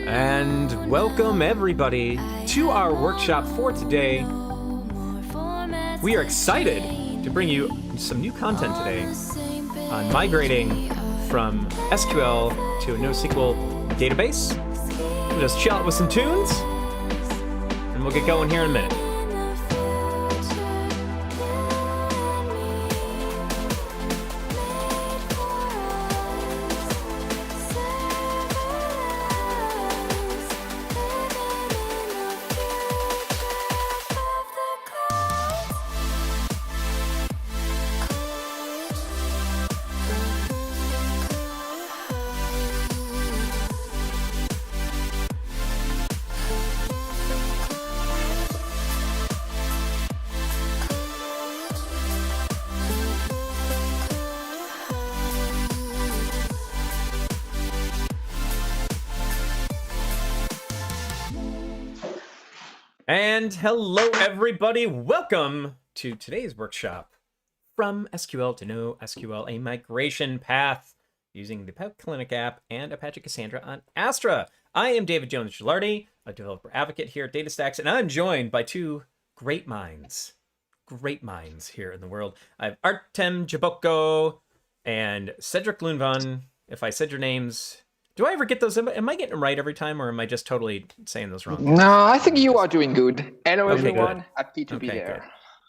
And welcome everybody to our workshop for today. We are excited to bring you some new content today on migrating from SQL to a NoSQL database. We'll just chill out with some tunes, and we'll get going here in a minute. And hello everybody, welcome to today's workshop, From SQL to NoSQL, a migration path using the Pet Clinic app and Apache Cassandra on Astra. I am David Jones-Gilardi, a developer advocate here at DataStax, and I'm joined by two great minds here in the world. I have Artem Jaboko and Cedric Lunvan. If I said your names, do I ever get those? Am I getting them right every time, or am I just totally saying those wrong? No, I think you are doing good. Hello, Okay, everyone. good. Happy to be here.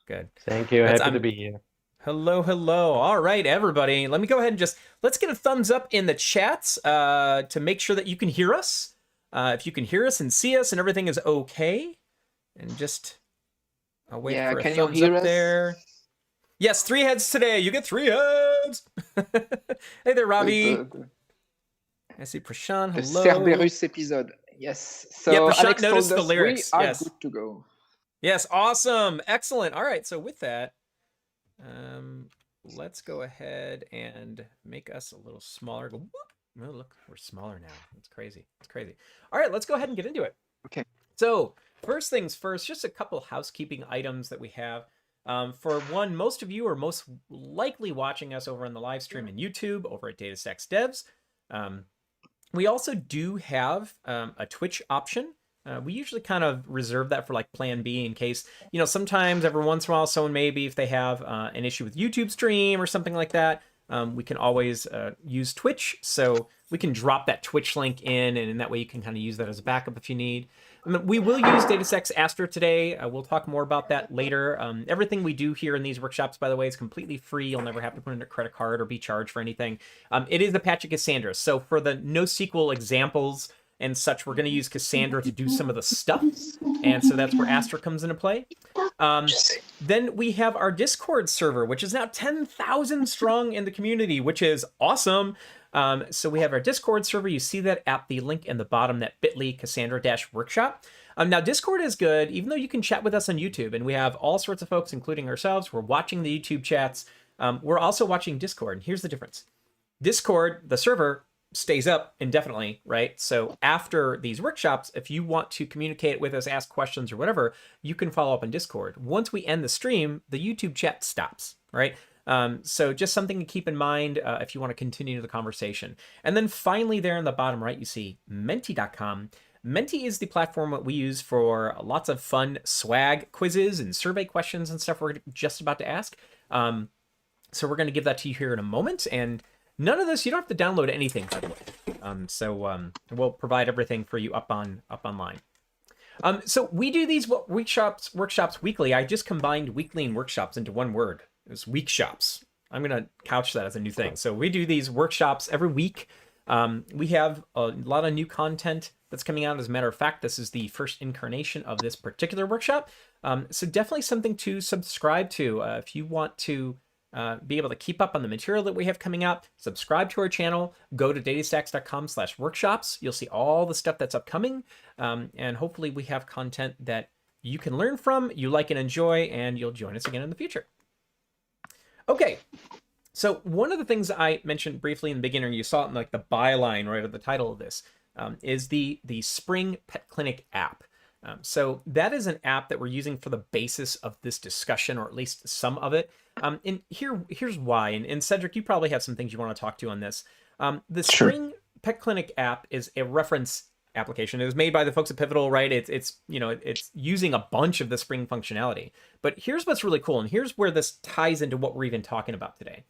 Good. Thank you. Happy to be here. Hello. All right, everybody. Let me go ahead and let's get a thumbs up in the chats to make sure that you can hear us. If you can hear us and see us and everything is okay. And just, I'll wait for a thumbs up there. Yes, 3 heads today. You get 3 heads. Hey there, Robbie. I see Prashant. Hello. The Cerberus episode. Yes. So yeah, Prashant Alex noticed told the us lyrics. We are Yes. good to go. Yes, awesome. Excellent. All right, so with that, let's go ahead and make us a little smaller. Go, whoop. Oh, look, we're smaller now. It's crazy. All right, let's go ahead and get into it. Okay. So first things first, just a couple housekeeping items that we have. For one, most of you are most likely watching us over on the live stream in YouTube over at DataStax Devs. We also do have a Twitch option. We usually kind of reserve that for like plan B in case, sometimes every once in a while, someone maybe if they have an issue with YouTube stream or something like that, we can always use Twitch. So we can drop that Twitch link in, and in that way you can kind of use that as a backup if you need. We will use DataStax Astra today. We'll talk more about that later. Everything we do here in these workshops, by the way, is completely free. You'll never have to put in a credit card or be charged for anything. It is Apache Cassandra. So for the NoSQL examples and such, we're going to use Cassandra to do some of the stuff. And so that's where Astra comes into play. Then we have our Discord server, which is now 10,000 strong in the community, which is awesome. So we have our Discord server. You see that at the link in the bottom, that bit.ly Cassandra-workshop. Now, Discord is good, even though you can chat with us on YouTube. And we have all sorts of folks, including ourselves. We're watching the YouTube chats. We're also watching Discord. And here's the difference. Discord, the server, stays up indefinitely, right? So after these workshops, if you want to communicate with us, ask questions or whatever, you can follow up on Discord. Once we end the stream, the YouTube chat stops, right? So just something to keep in mind if you want to continue the conversation. And then finally there in the bottom right, you see menti.com. Menti is the platform that we use for lots of fun swag quizzes and survey questions and stuff we're just about to ask. So we're going to give that to you here in a moment. And none of this, you don't have to download anything, by the way. We'll provide everything for you up online. So we do these workshops weekly. I just combined weekly and workshops into one word. It's week shops. I'm going to couch that as a new thing. So we do these workshops every week. We have a lot of new content that's coming out. As a matter of fact, this is the first incarnation of this particular workshop. So definitely something to subscribe to. If you want to be able to keep up on the material that we have coming out, subscribe to our channel, go to datastax.com/workshops. You'll see all the stuff that's upcoming. And hopefully we have content that you can learn from, you like and enjoy, and you'll join us again in the future. Okay, so one of the things I mentioned briefly in the beginning, you saw it in like the byline right at the title of this, is the Spring Pet Clinic app. So that is an app that we're using for the basis of this discussion, or at least some of it. And here's why. And Cedric, you probably have some things you want to talk to on this. The Spring Pet Clinic app is a reference application. It was made by the folks at Pivotal, right? It's you know, it's using a bunch of the Spring functionality. But here's what's really cool, and here's where this ties into what we're even talking about today.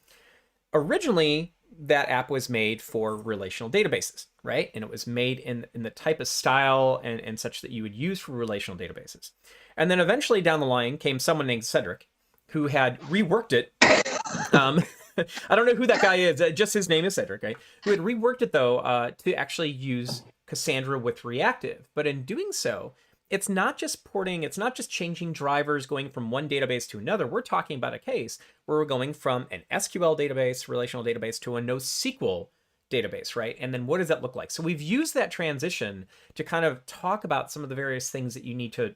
Originally, that app was made for relational databases, right? And it was made in the type of style and such that you would use for relational databases. And then eventually down the line came someone named Cedric, who had reworked it. I don't know who that guy is. Just his name is Cedric, right? Who had reworked it, though, to actually use Cassandra with reactive. But in doing so, it's not just porting, it's not just changing drivers going from one database to another. We're talking about a case where we're going from an SQL database, relational database, to a NoSQL database, right? And then what does that look like? So we've used that transition to kind of talk about some of the various things that you need to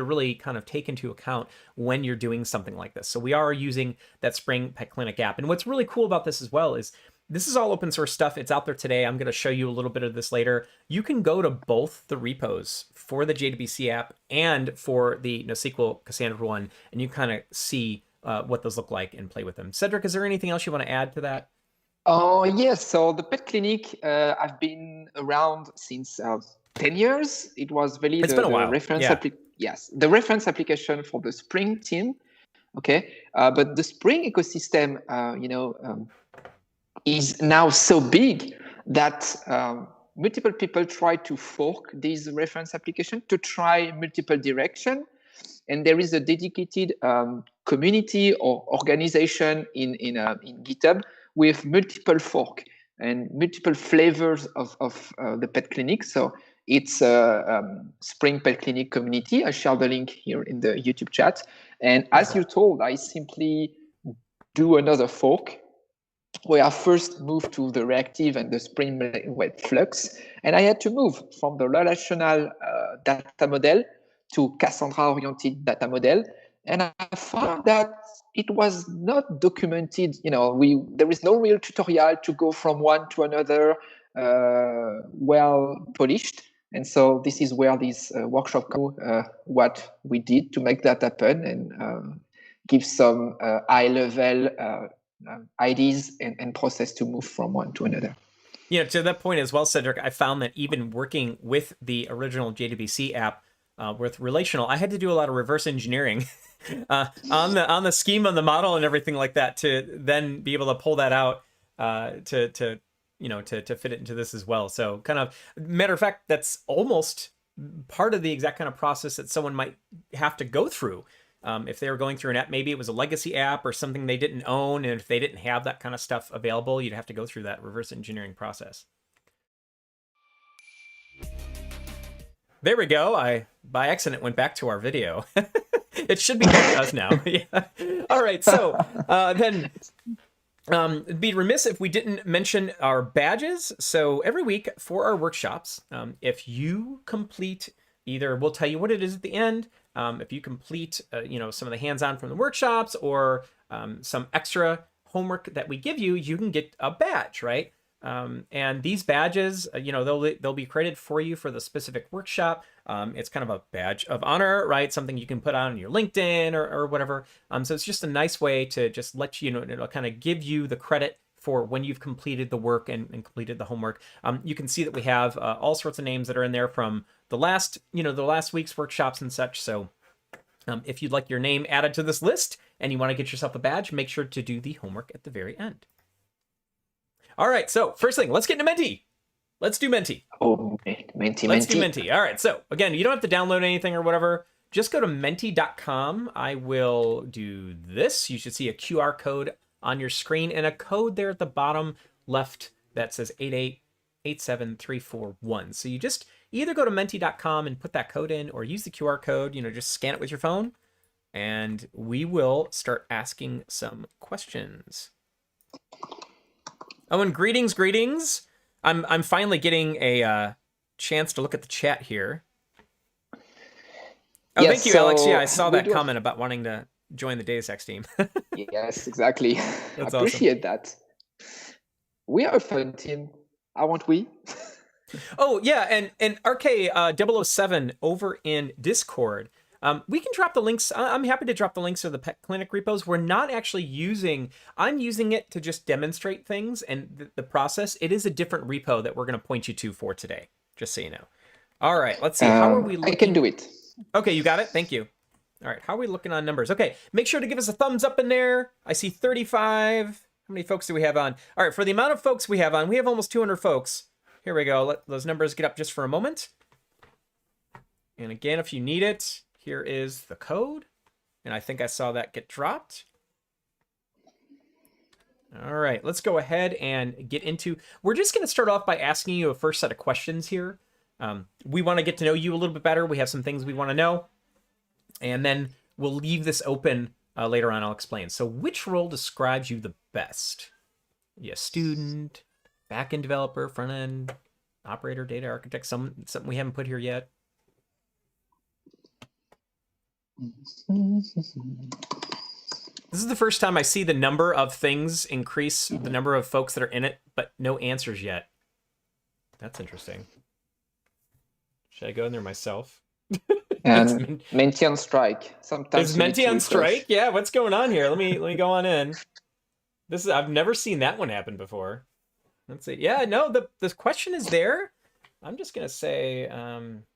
really kind of take into account when you're doing something like this. So we are using that Spring Pet Clinic app. And what's really cool about this as well is this is all open source stuff. It's out there today. I'm going to show you a little bit of this later. You can go to both the repos for the JDBC app and for the NoSQL Cassandra one, and you kind of see what those look like and play with them. Cedric, is there anything else you want to add to that? Oh, yes. So the Pet Clinic, I've been around since 10 years. It was really It's been a while. reference Yeah. the reference application for the Spring team. Okay. But the Spring ecosystem, is now so big that multiple people try to fork these reference application to try multiple direction. And there is a dedicated community or organization in GitHub with multiple fork and multiple flavors of the Pet Clinic. So it's a Spring Pet Clinic community. I share the link here in the YouTube chat. And as you told, I simply do another fork where I first moved to the reactive and the Spring Web Flux. And I had to move from the relational data model to Cassandra-oriented data model. And I found that it was not documented. There is no real tutorial to go from one to another well polished. And so this is where this workshop what we did to make that happen and give some high-level ideas and process to move from one to another. Yeah, to that point as well, Cedric, I found that even working with the original JDBC app with relational, I had to do a lot of reverse engineering on the scheme of the model and everything like that to then be able to pull that out to fit it into this as well. So kind of, matter of fact, that's almost part of the exact kind of process that someone might have to go through. If they were going through an app, maybe it was a legacy app or something they didn't own, and if they didn't have that kind of stuff available, you'd have to go through that reverse engineering process. There we go. I, by accident, went back to our video. It should be back to us now. Yeah. All right. So then it'd be remiss if we didn't mention our badges. So every week for our workshops, if you complete either, we'll tell you what it is at the end. If you complete, some of the hands-on from the workshops or some extra homework that we give you, you can get a badge, right? And these badges, they'll be created for you for the specific workshop. It's kind of a badge of honor, right? Something you can put on your LinkedIn or whatever. So it's just a nice way to just let you know, it'll kind of give you the credit for when you've completed the work and completed the homework. You can see that we have all sorts of names that are in there from the last week's workshops and such. So if you'd like your name added to this list and you want to get yourself a badge, make sure to do the homework at the very end. All right, so first thing, let's get into Menti. Let's do Menti. Oh, Menti. Let's do Menti. All right, so again, you don't have to download anything or whatever. Just go to menti.com. I will do this. You should see a QR code on your screen and a code there at the bottom left that says 8887341. So you just either go to menti.com and put that code in or use the QR code, just scan it with your phone, and we will start asking some questions. Oh, and greetings. I'm finally getting a chance to look at the chat here. Oh, yes, thank you, so Alex. Yeah, I saw that comment about wanting to join the DataStax team. Yes, exactly. That's I appreciate that. We are a fun team, aren't we? Oh, yeah, and RK007 over in Discord. We can drop the links. I'm happy to drop the links to the Pet Clinic repos. We're not actually I'm using it to just demonstrate things and the process. It is a different repo that we're going to point you to for today, just so you know. All right, let's see. How are we looking? I can do it. Okay, you got it. Thank you. All right, how are we looking on numbers? Okay, make sure to give us a thumbs up in there. I see 35. How many folks do we have on? All right, for the amount of folks we have on, we have almost 200 folks. Here we go. Let those numbers get up just for a moment. And again, if you need it, here is the code. And I think I saw that get dropped. All right, let's go ahead and get into... We're just going to start off by asking you a first set of questions here. We want to get to know you a little bit better. We have some things we want to know. And then we'll leave this open later on. I'll explain. So which role describes you the best? You a student, back-end developer, front-end, operator, data architect, something we haven't put here yet? This is the first time I see the number of things increase, the number of folks that are in it, but no answers yet. That's interesting. Should I go in there myself? And Menti on strike. Sometimes is Menti on strike? Yeah, what's going on here? Let me go on in. I've never seen that one happen before. Let's see. Yeah, no, the question is there. I'm just gonna say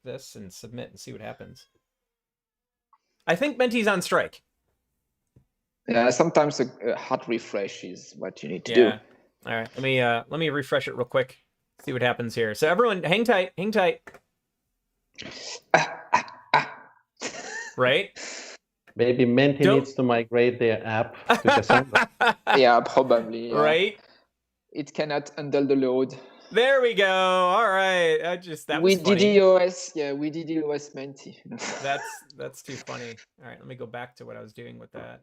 this and submit and see what happens. I think Menti's on strike. Yeah, sometimes a hot refresh is what you need to do. All right, let me refresh it real quick. See what happens here. So everyone, hang tight, hang tight. Right? Maybe Menti needs to migrate their app to Cassandra. Yeah, probably. Yeah. Right? It cannot handle the load. There we go. All right. We did EOS. Yeah, we did EOS Menti. That's too funny. All right, let me go back to what I was doing with that.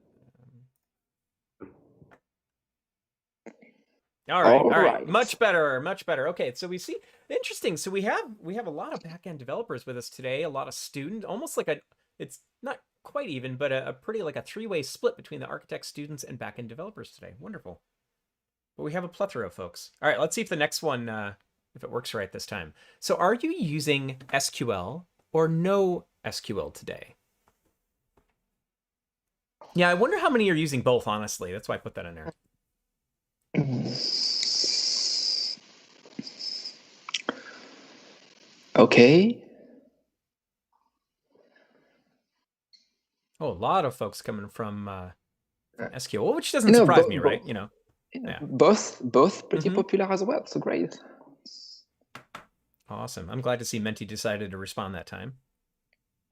All right. Much better, much better. Okay, so we see interesting. So we have a lot of back-end developers with us today, a lot of students, almost like it's not quite even, but a pretty like a three-way split between the architects, students, and back-end developers today. Wonderful. But we have a plethora of folks. All right, let's see if the next one, if it works right this time. So are you using SQL or NoSQL today? Yeah, I wonder how many are using both, honestly. That's why I put that in there. Okay. Oh, a lot of folks coming from SQL, which doesn't surprise me, right? You know, yeah. Both pretty popular as well. So great. Awesome. I'm glad to see Menti decided to respond that time.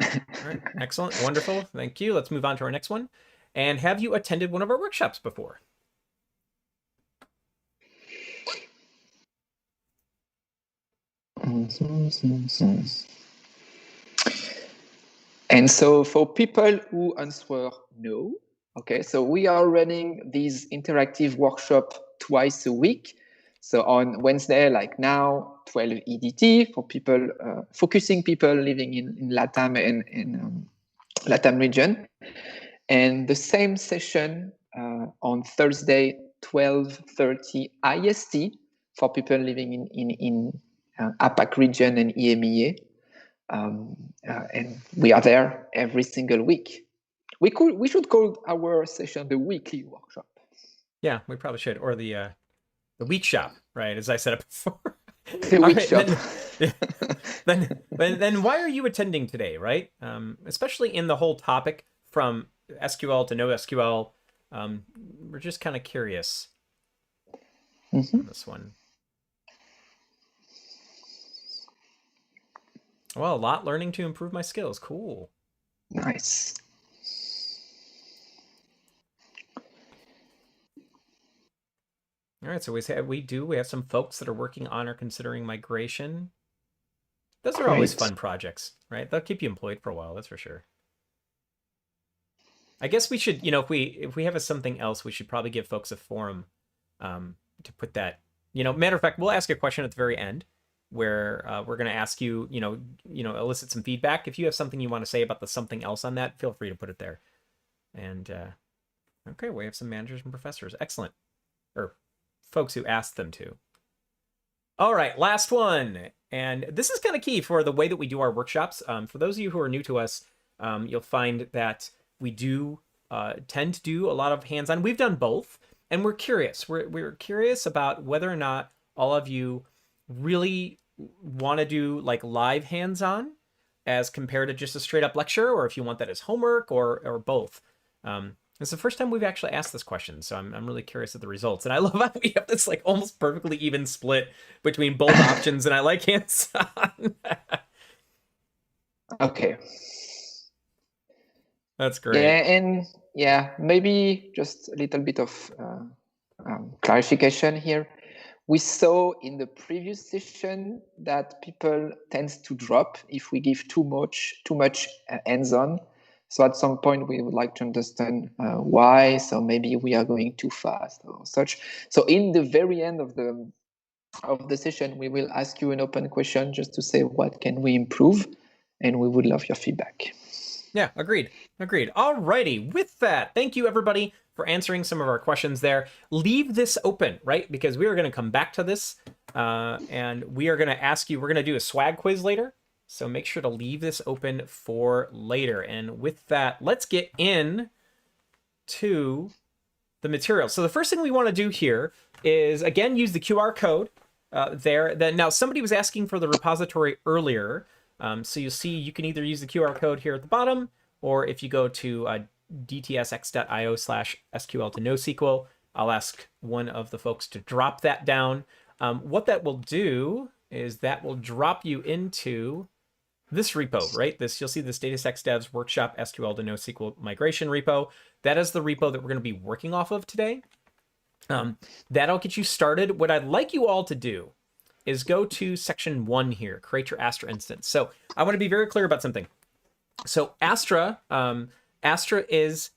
All right, excellent, wonderful. Thank you. Let's move on to our next one. And have you attended one of our workshops before? And so for people who answer no, okay, so we are running these interactive workshop twice a week. So on Wednesday, like now, 12 EDT for people, focusing people living in LATAM and in LATAM region. And the same session on Thursday, 12:30 IST for people living in APAC region and EMEA. And we are there every single week. We should call our session the weekly workshop. Yeah, we probably should, or the week shop, right? As I said it before. The week shop. Then why are you attending today, right? Especially in the whole topic from SQL to NoSQL. We're just kind of curious on this one. Well, a lot learning to improve my skills. Cool. Nice. All right, so we have some folks that are working on or considering migration. Those are always fun projects, right? They'll keep you employed for a while, that's for sure. I guess we should, if we have something else, we should probably give folks a forum to put that. Matter of fact, we'll ask a question at the very end where we're going to ask you, elicit some feedback. If you have something you want to say about the something else on that, feel free to put it there. And okay, we have some managers and professors. Excellent. Or folks who asked them to. All right, last one. And this is kind of key for the way that we do our workshops. For those of you who are new to us, you'll find that we do tend to do a lot of hands-on. We've done both, and we're curious. We're curious about whether or not all of you really want to do like live hands-on as compared to just a straight up lecture, or if you want that as homework, or both. It's the first time we've actually asked this question, so I'm really curious at the results. And I love how we have this like almost perfectly even split between both options, and I like hands-on. Okay. That's great. Yeah, and yeah, maybe just a little bit of clarification here. We saw in the previous session that people tends to drop if we give too much hands-on. So at some point we would like to understand why. So maybe we are going too fast or such. So in the very end of the session, we will ask you an open question just to say what can we improve, and we would love your feedback. Yeah, agreed. Alrighty, with that, thank you everybody for answering some of our questions there. Leave this open, right? Because we are going to come back to this, and we are going to ask you, we're going to do a swag quiz later. So make sure to leave this open for later. And with that, let's get in to the material. So the first thing we want to do here is, again, use the QR code there. Now, somebody was asking for the repository earlier. So you'll see you can either use the QR code here at the bottom, or if you go to dtsx.io/SQL to NoSQL, I'll ask one of the folks to drop that down. What that will do is that will drop you into this repo, right? You'll see this DataStax Devs Workshop SQL to NoSQL migration repo. That is the repo that we're going to be working off of today. That'll get you started. What I'd like you all to do is go to section 1 here, create your Astra instance. So I want to be very clear about something. So Astra is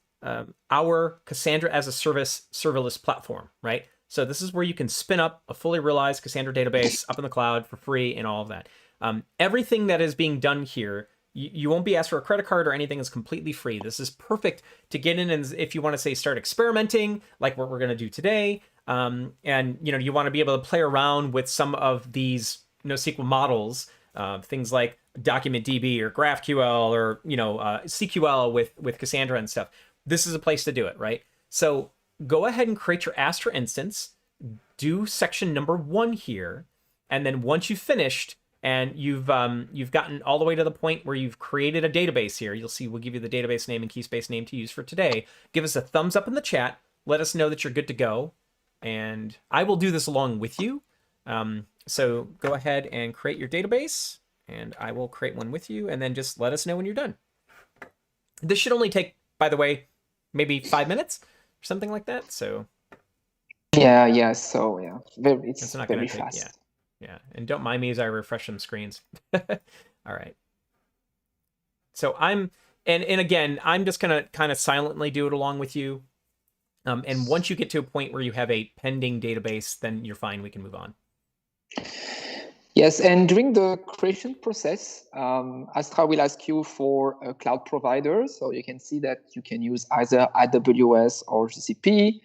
our Cassandra as a service serverless platform, right? So this is where you can spin up a fully realized Cassandra database up in the cloud for free and all of that. Everything that is being done here, you won't be asked for a credit card or anything. Is completely free. This is perfect to get in, and if you want to say start experimenting, like what we're going to do today, and you want to be able to play around with some of these NoSQL models, things like DocumentDB or GraphQL or CQL with Cassandra and stuff. This is a place to do it, right? So go ahead and create your Astra instance. Do section number 1 here, and then once you've finished and you've gotten all the way to the point where you've created a database here, you'll see we'll give you the database name and key space name to use for today. Give us a thumbs up in the chat. Let us know that you're good to go. And I will do this along with you. So go ahead and create your database, and I will create one with you, and then just let us know when you're done. This should only take, by the way, maybe 5 minutes or something like that. So yeah. So yeah, it's not very gonna take, fast. Yeah, and don't mind me as I refresh some screens. All right. So and again, I'm just gonna kind of silently do it along with you. And once you get to a point where you have a pending database, then you're fine. We can move on. Yes, and during the creation process, Astra will ask you for a cloud provider. So you can see that you can use either AWS or GCP,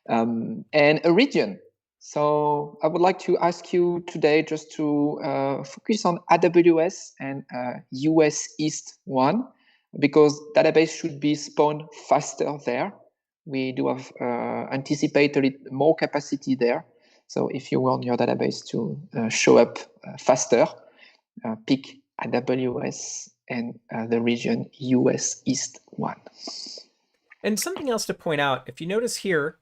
and a region. So I would like to ask you today just to focus on AWS and US East 1, because database should be spawned faster there. We do have anticipated more capacity there. So if you want your database to show up faster, pick AWS and the region US East 1. And something else to point out, if you notice here,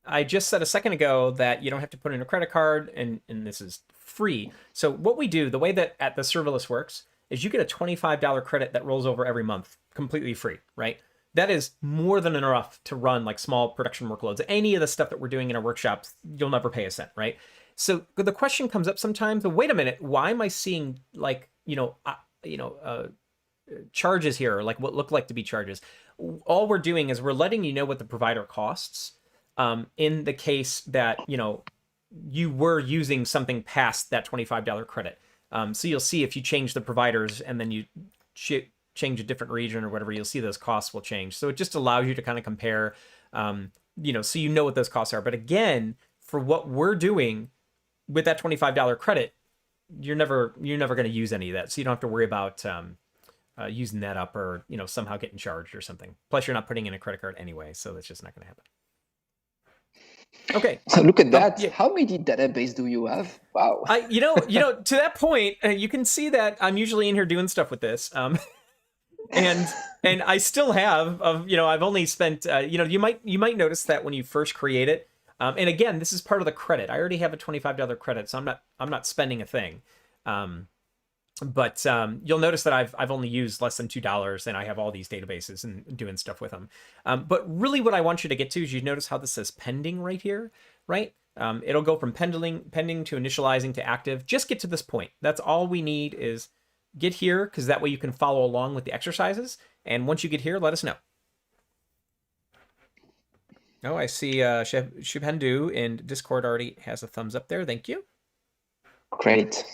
I just said a second ago that you don't have to put in a credit card, and this is free. So what we do, the way that at the serverless works, is you get a $25 credit that rolls over every month, completely free, right? That is more than enough to run like small production workloads. Any of the stuff that we're doing in our workshops, you'll never pay a cent, right? So the question comes up sometimes, wait a minute, why am I seeing like, charges here, or like what look like to be charges? All we're doing is we're letting you know what the provider costs. In the case that, you were using something past that $25 credit. So you'll see if you change the providers and then you change a different region or whatever, you'll see those costs will change. So it just allows you to kind of compare, so you know what those costs are. But again, for what we're doing with that $25 credit, you're never going to use any of that. So you don't have to worry about using that up or, somehow getting charged or something. Plus, you're not putting in a credit card anyway, so that's just not going to happen. Okay. So look at that. Yeah. How many database do you have? Wow. You know, to that point, you can see that I'm usually in here doing stuff with this. And I still have, I've only spent, you might notice that when you first create it, and again, this is part of the credit. I already have a $25 credit, so I'm not spending a thing. But you'll notice that I've only used less than $2, and I have all these databases and doing stuff with them. But really, what I want you to get to is you notice how this says pending right here, right? It'll go from pending to initializing to active. Just get to this point. That's all we need is get here, because that way you can follow along with the exercises. And once you get here, let us know. Oh, I see Shubhendu in Discord already has a thumbs up there. Thank you. Great.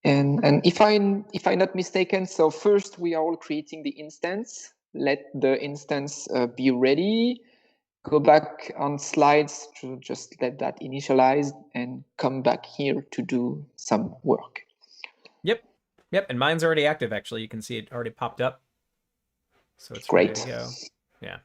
And if I'm not mistaken, so first we are all creating the instance. Let the instance be ready. Go back on slides to just let that initialize and come back here to do some work. Yep, and mine's already active, actually. You can see it already popped up. So it's great. Ready to go. Yeah.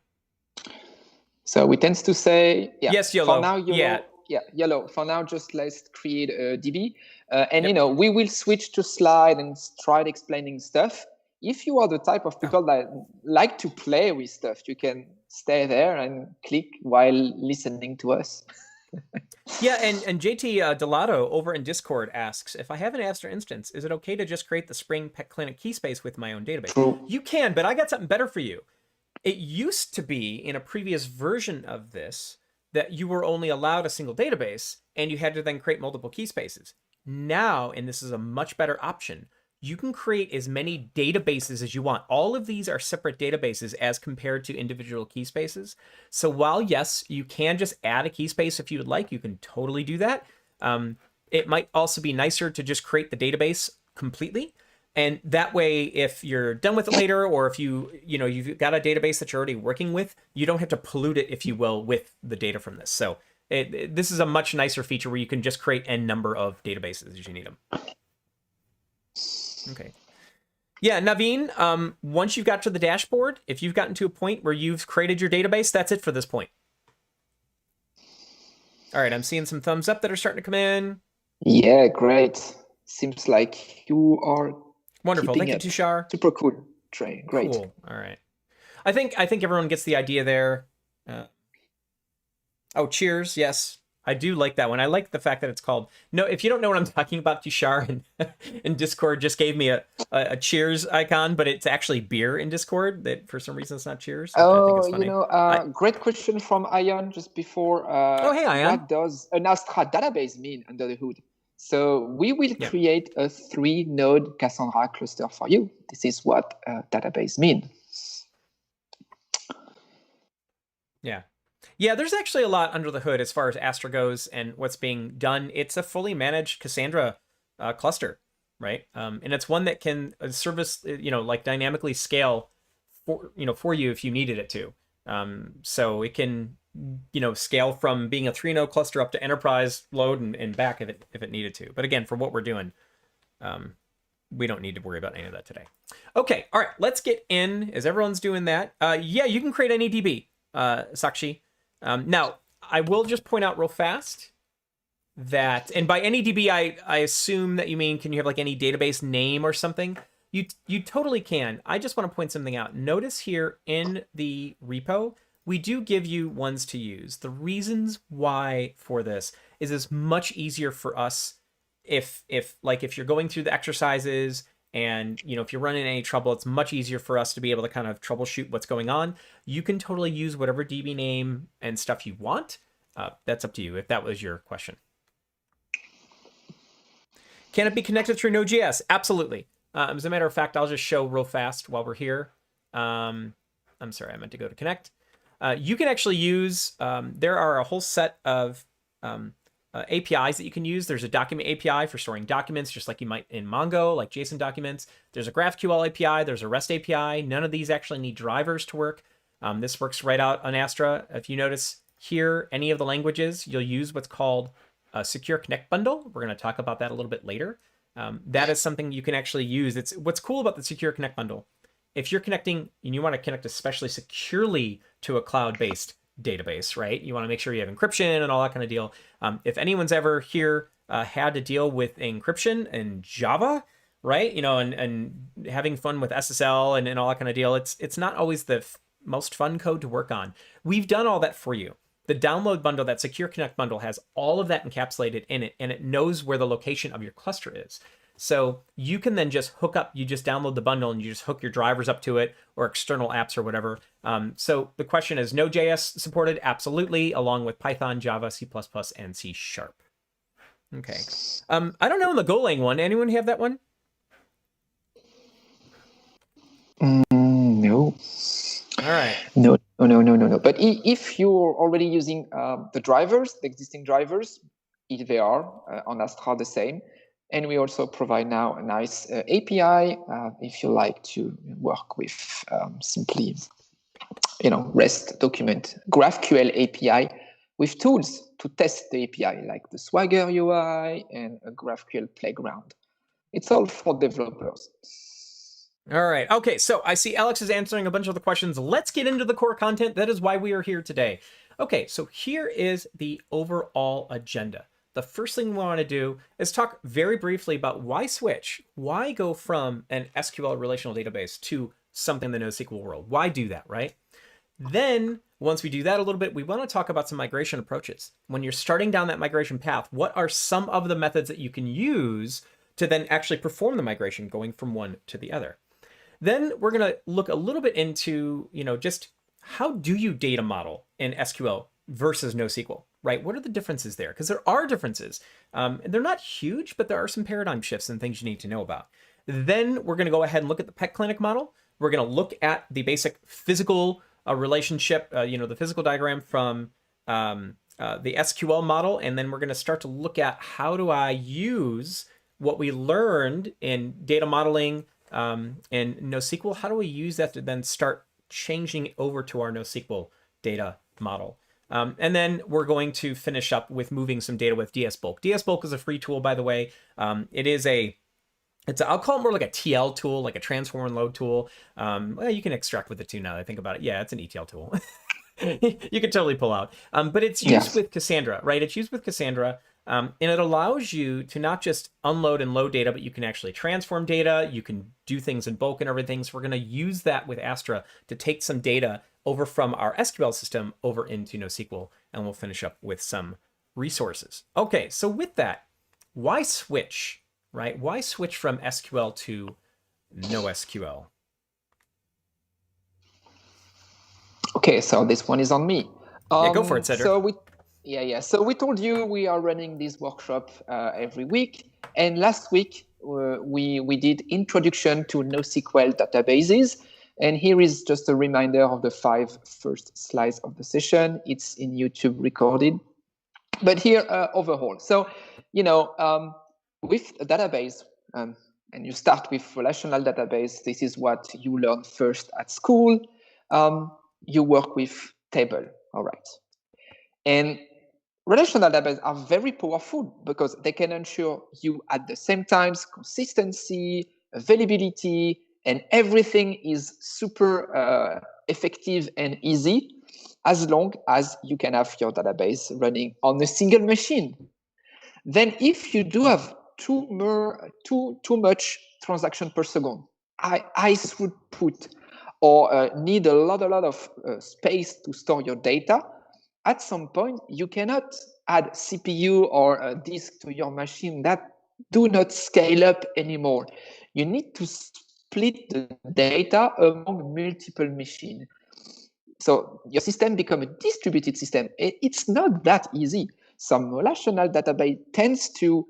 So we tend to say, yeah, yes, YOLO. For now, YOLO. Yeah, YOLO. For now, just let's create a DB. And, we will switch to slide and start explaining stuff. If you are the type of people that like to play with stuff, you can stay there and click while listening to us. Yeah, and JT Delato over in Discord asks, if I have an Astra instance, is it okay to just create the Spring Pet Clinic key space with my own database? True. You can, but I got something better for you. It used to be in a previous version of this that you were only allowed a single database and you had to then create multiple key spaces. Now, and this is a much better option, you can create as many databases as you want. All of these are separate databases as compared to individual key spaces. So while, yes, you can just add a key space if you would like, you can totally do that. It might also be nicer to just create the database completely. And that way, if you're done with it later, or if you've got a database that you're already working with, you don't have to pollute it, if you will, with the data from this. So this is a much nicer feature where you can just create n number of databases as you need them. Okay. Yeah, Naveen, once you've got to the dashboard, if you've gotten to a point where you've created your database, that's it for this point. All right, I'm seeing some thumbs up that are starting to come in. Yeah, great. Seems like you are wonderful. Thank you, Tushar. Super cool, Trey. Great. Cool. All right. I think everyone gets the idea there. Oh, cheers. Yes. I do like that one. I like the fact that it's called. No, if you don't know what I'm talking about, Tushar in Discord just gave me a cheers icon, but it's actually beer in Discord. That for some reason it's not cheers. Oh, I think it's funny. Great question from Ion just before. Oh, hey, Ion. What does an Astra database mean under the hood? So we will create a 3-node Cassandra cluster for you. This is what a database means. Yeah. Yeah, there's actually a lot under the hood as far as Astra goes and what's being done. It's a fully managed Cassandra cluster, right? And it's one that can service, like dynamically scale for you if you needed it to. So it can, scale from being a 3-node cluster up to enterprise load and back if it needed to. But again, for what we're doing, we don't need to worry about any of that today. Okay, all right, let's get in as everyone's doing that. Yeah, you can create any DB, Sakshi. Now, I will just point out real fast that, and by any DB, I assume that you mean, can you have like any database name or something? You totally can. I just want to point something out. Notice here in the repo, we do give you ones to use. The reasons why for this is it's much easier for us if you're going through the exercises and, if you're running any trouble, it's much easier for us to be able to kind of troubleshoot what's going on. You can totally use whatever DB name and stuff you want. That's up to you if that was your question. Can it be connected through Node.js? Absolutely. As a matter of fact, I'll just show real fast while we're here. I'm sorry, I meant to go to connect. You can actually use, there are a whole set of APIs that you can use. There's a document API for storing documents, just like you might in Mongo, like JSON documents. There's a GraphQL API. There's a REST API. None of these actually need drivers to work. This works right out on Astra. If you notice here, any of the languages, you'll use what's called a Secure Connect bundle. We're going to talk about that a little bit later. That is something you can actually use. It's what's cool about the Secure Connect bundle. If you're connecting and you want to connect especially securely to a cloud-based database, right? You want to make sure you have encryption and all that kind of deal. If anyone's ever here had to deal with encryption in Java, right? You know, and having fun with SSL and all that kind of deal, it's not always the most fun code to work on. We've done all that for you. The download bundle, that Secure Connect bundle, has all of that encapsulated in it, and it knows where the location of your cluster is. So you can then just hook up, you just download the bundle and you just hook your drivers up to it or external apps or whatever. So the question is, Node.js supported? Absolutely, along with Python, Java, C++, and C#. Okay. I don't know the Golang one. Anyone have that one? No. All right. No. But if you're already using the drivers, the existing drivers, if they are on Astra the same, and we also provide now a nice API if you like to work with simply, REST document GraphQL API with tools to test the API like the Swagger UI and a GraphQL playground. It's all for developers. All right. Okay, so I see Alex is answering a bunch of the questions. Let's get into the core content. That is why we are here today. Okay, so here is the overall agenda. The first thing we want to do is talk very briefly about why switch. Why go from an SQL relational database to something in the NoSQL world? Why do that, right? Then, once we do that a little bit, we want to talk about some migration approaches. When you're starting down that migration path, what are some of the methods that you can use to then actually perform the migration going from one to the other? Then we're going to look a little bit into, just how do you data model in SQL versus NoSQL, right? What are the differences there? Because there are differences. They're not huge, but there are some paradigm shifts and things you need to know about. Then we're going to go ahead and look at the pet clinic model. We're going to look at the basic physical relationship, the physical diagram from the SQL model. And then we're going to start to look at how do I use what we learned in data modeling and NoSQL, how do we use that to then start changing over to our NoSQL data model? And then we're going to finish up with moving some data with DSBulk. DSBulk is a free tool, by the way. I'll call it more like a TL tool, like a transform and load tool. Well, you can extract with it too now that I think about it. Yeah, it's an ETL tool. You can totally pull out. But it's used with Cassandra, right? It's used with Cassandra. And it allows you to not just unload and load data, but you can actually transform data. You can do things in bulk and everything. So we're going to use that with Astra to take some data over from our SQL system over into NoSQL, and we'll finish up with some resources. Okay, so with that, why switch, right? Why switch from SQL to NoSQL? Okay, so this one is on me. Yeah, go for it, Cedric. So we told you we are running this workshop every week, and last week we did introduction to NoSQL databases, and here is just a reminder of the 5 first slides of the session. It's in YouTube recorded, but here overall. So with a database, and you start with relational database. This is what you learn first at school. You work with table, all right, and relational databases are very powerful because they can ensure you at the same times consistency, availability, and everything is super effective and easy as long as you can have your database running on a single machine. Then if you do have too much transaction per second, high throughput, or need a lot of space to store your data, at some point, you cannot add CPU or a disk to your machine that do not scale up anymore. You need to split the data among multiple machines. So your system becomes a distributed system. It's not that easy. Some relational database tends to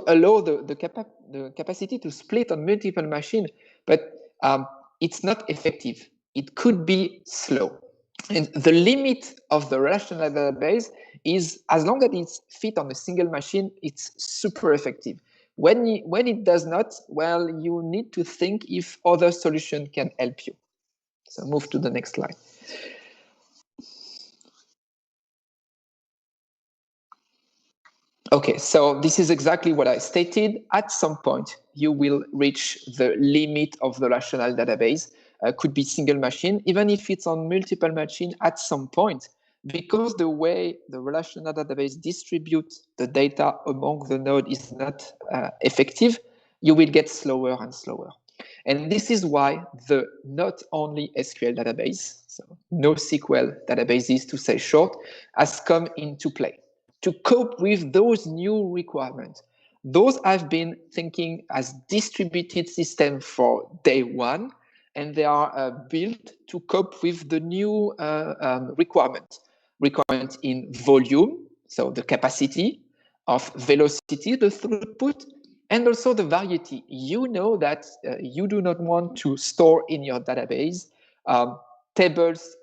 allow the capacity to split on multiple machines, but it's not effective. It could be slow. And the limit of the relational database is as long as it's fit on a single machine, it's super effective. When it does not, well, you need to think if other solution can help you. So move to the next slide. Okay, so this is exactly what I stated. At some point, you will reach the limit of the relational database. Could be single machine, even if it's on multiple machine at some point, because the way the relational database distributes the data among the node is not effective, you will get slower and slower. And this is why the not only SQL database, so NoSQL databases to say short, has come into play to cope with those new requirements. Those have been thinking as distributed system for day one, and they are built to cope with the new requirement in volume, so the capacity, of velocity, the throughput, and also the variety. You know that you do not want to store in your database tables,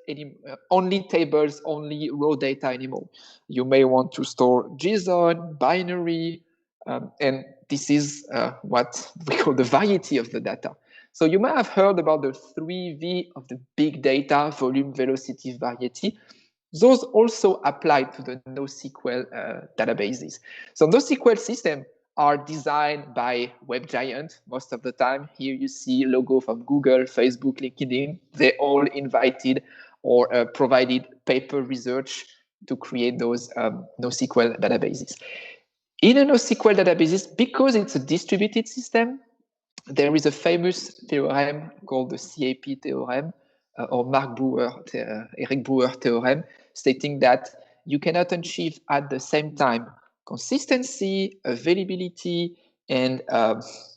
only raw data anymore. You may want to store JSON, binary, and this is what we call the variety of the data. So you may have heard about the 3V of the big data, volume, velocity, variety. Those also apply to the NoSQL databases. So NoSQL systems are designed by web giants most of the time. Here you see logo from Google, Facebook, LinkedIn. They all invited or provided paper research to create those NoSQL databases. In a NoSQL databases, because it's a distributed system, there is a famous theorem called the CAP theorem, or Erick Brewer theorem, stating that you cannot achieve at the same time consistency, availability, and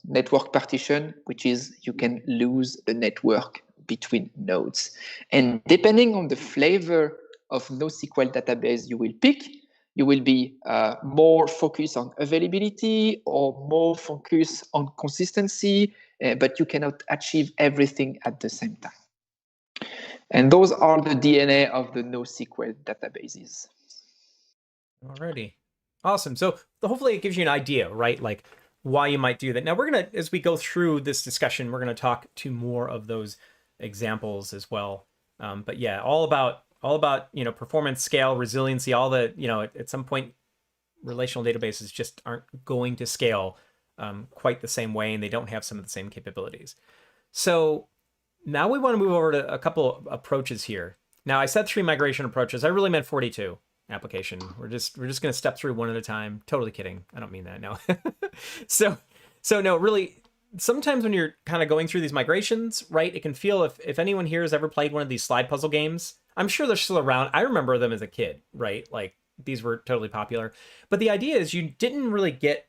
network partition, which is you can lose the network between nodes. And depending on the flavor of NoSQL database you will pick, you will be more focused on availability or more focused on consistency, but you cannot achieve everything at the same time. And those are the DNA of the NoSQL databases. Alrighty. Awesome. So hopefully it gives you an idea, right? Like why you might do that. Now we're going to, as we go through this discussion, we're going to talk to more of those examples as well. But yeah, all about, performance, scale, resiliency, all the, at some point relational databases just aren't going to scale quite the same way, and they don't have some of the same capabilities. So now we want to move over to a couple of approaches here. Now I said 3 migration approaches. I really meant 42 application. We're just going to step through one at a time. Totally kidding. I don't mean that. No. so no, really, sometimes when you're kind of going through these migrations, right, it can feel, if anyone here has ever played one of these slide puzzle games, I'm sure they're still around. I remember them as a kid, right? Like these were totally popular. But the idea is you didn't really get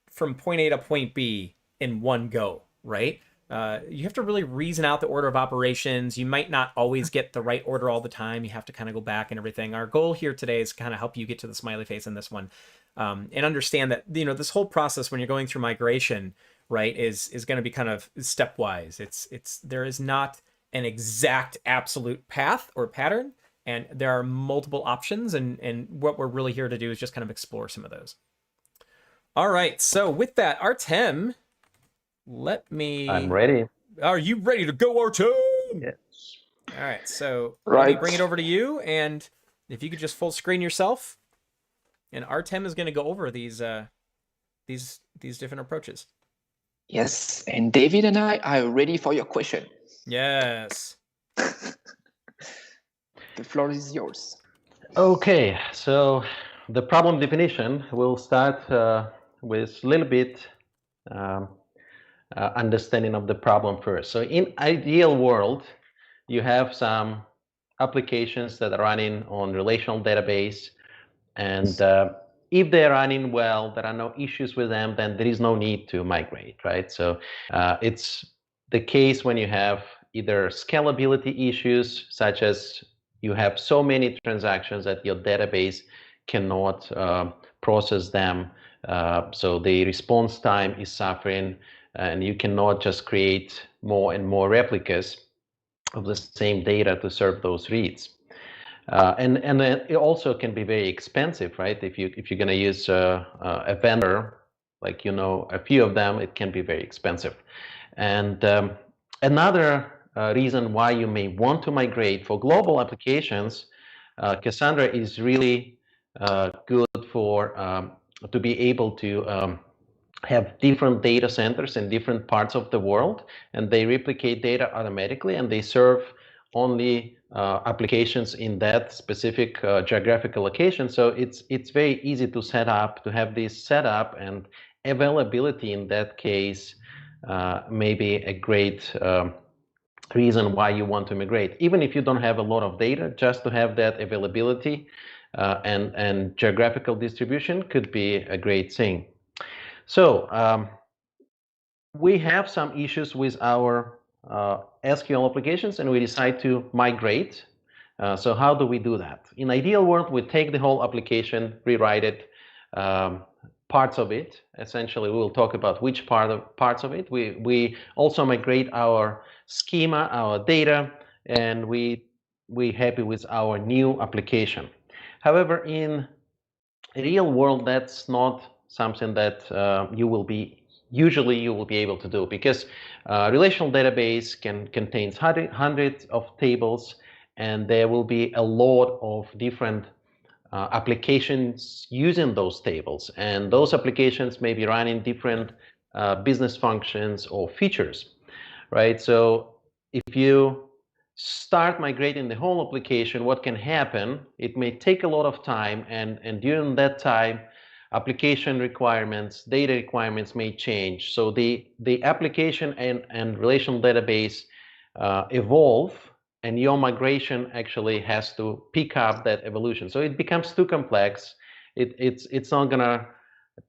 from point A to point B in one go, right? You have to really reason out the order of operations. You might not always get the right order all the time. You have to kind of go back and everything. Our goal here today is to kind of help you get to the smiley face in this one, and understand that, this whole process when you're going through migration, right, is going to be kind of stepwise. There is not an exact absolute path or pattern, and there are multiple options, and what we're really here to do is just kind of explore some of those. All right, so with that, Artem, I'm ready. Are you ready to go, Artem? Yes. All right, so Right. let me bring it over to you, and if you could just full screen yourself, and Artem is going to go over these different approaches. Yes, and David and I are ready for your question. Yes. The floor is yours. Okay, so the problem definition, we'll start with a little bit understanding of the problem first. So in ideal world, you have some applications that are running on relational database, and if they're running well, there are no issues with them, then there is no need to migrate, right? So it's the case when you have either scalability issues, such as you have so many transactions that your database cannot process them, so the response time is suffering, and you cannot just create more and more replicas of the same data to serve those reads. And it also can be very expensive, right? If you're going to use a vendor, like a few of them, it can be very expensive. And another reason why you may want to migrate for global applications, Cassandra is really good for to be able to have different data centers in different parts of the world, and they replicate data automatically, and they serve only applications in that specific geographical location. So it's very easy to set up, to have this setup, and availability in that case may be a great reason why you want to migrate. Even if you don't have a lot of data, just to have that availability and geographical distribution could be a great thing. So we have some issues with our SQL applications, and we decide to migrate. So how do we do that? In ideal world, we take the whole application, rewrite it, parts of it. Essentially, we will talk about which parts of it. We also migrate our schema, our data, and we happy with our new application. However, in real world, that's not something that you will be able to do, because relational database contains hundreds of tables, and there will be a lot of different applications using those tables, and those applications may be running different business functions or features, right? So if you start migrating the whole application, what can happen, it may take a lot of time, and during that time, application requirements, data requirements may change. So the application and relational database evolve, and your migration actually has to pick up that evolution. So it becomes too complex. It's not gonna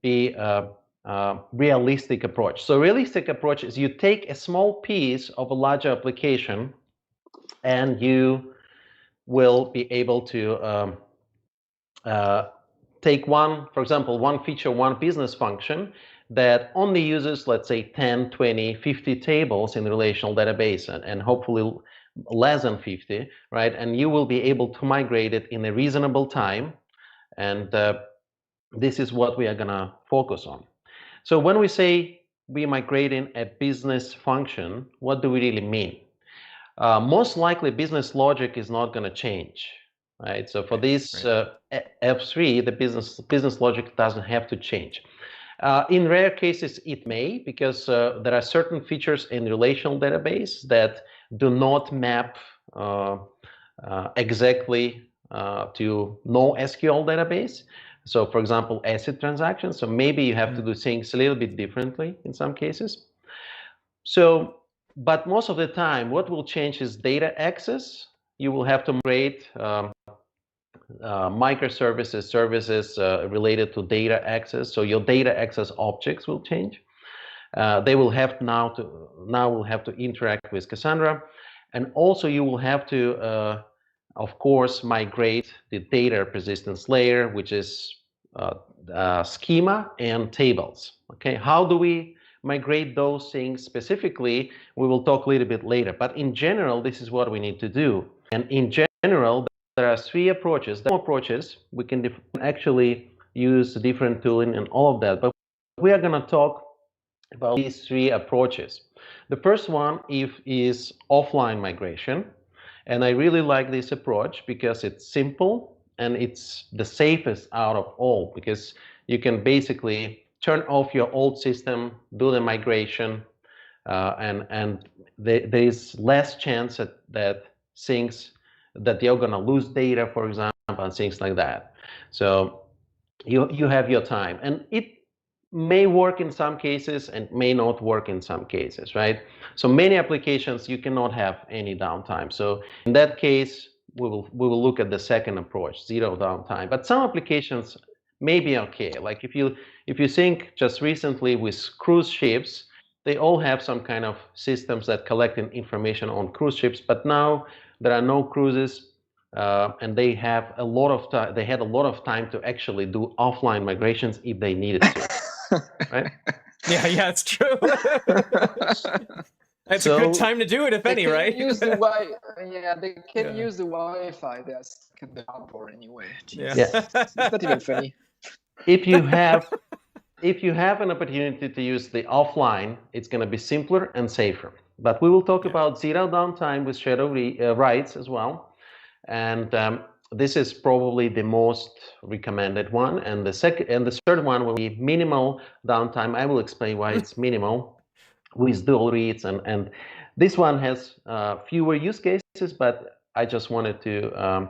be a realistic approach. So realistic approach is you take a small piece of a larger application, and you will be able to take one, for example, one feature, one business function that only uses, let's say, 10, 20, 50 tables in the relational database, and hopefully less than 50, right? And you will be able to migrate it in a reasonable time. And this is what we are gonna focus on. So when we say we migrating a business function, what do we really mean? Most likely business logic is not going to change, right? So for this F3, the business logic doesn't have to change. In rare cases, it may, because there are certain features in relational database that do not map exactly to NoSQL database. So for example, asset transactions. So maybe you have to do things a little bit differently in some cases. So, but most of the time, what will change is data access. You will have to migrate microservices, services related to data access. So your data access objects will change. They will have now will have to interact with Cassandra, and also you will have to, of course, migrate the data persistence layer, which is schema and tables. Okay, how do we migrate those things specifically? We will talk a little bit later, but in general, this is what we need to do. And in general, there are three approaches. There are more approaches. We can actually use different tooling and all of that, but we are going to talk about these three approaches. The first one is offline migration, and I really like this approach because it's simple and it's the safest out of all, because you can basically turn off your old system, do the migration, and there is less chance that you're going to lose data, for example, and things like that. So you have your time, and it may work in some cases and may not work in some cases, right? So many applications you cannot have any downtime. So in that case, we will look at the second approach, zero downtime. But some applications may be okay. Like if you think just recently with cruise ships, they all have some kind of systems that collect information on cruise ships, but now there are no cruises, and they have a lot of time. They had a lot of time to actually do offline migrations if they needed to. Right? Yeah, it's true. It's a good time to do it, if any, right? They can use the Wi-Fi. They're stuck in the harbor anyway. Yeah. It's not even funny. If you have an opportunity to use the offline, it's going to be simpler and safer. But we will talk about zero downtime with shadow writes as well. And this is probably the most recommended one, and the third one will be minimal downtime. I will explain why it's minimal with dual reads, and this one has fewer use cases, but I just wanted to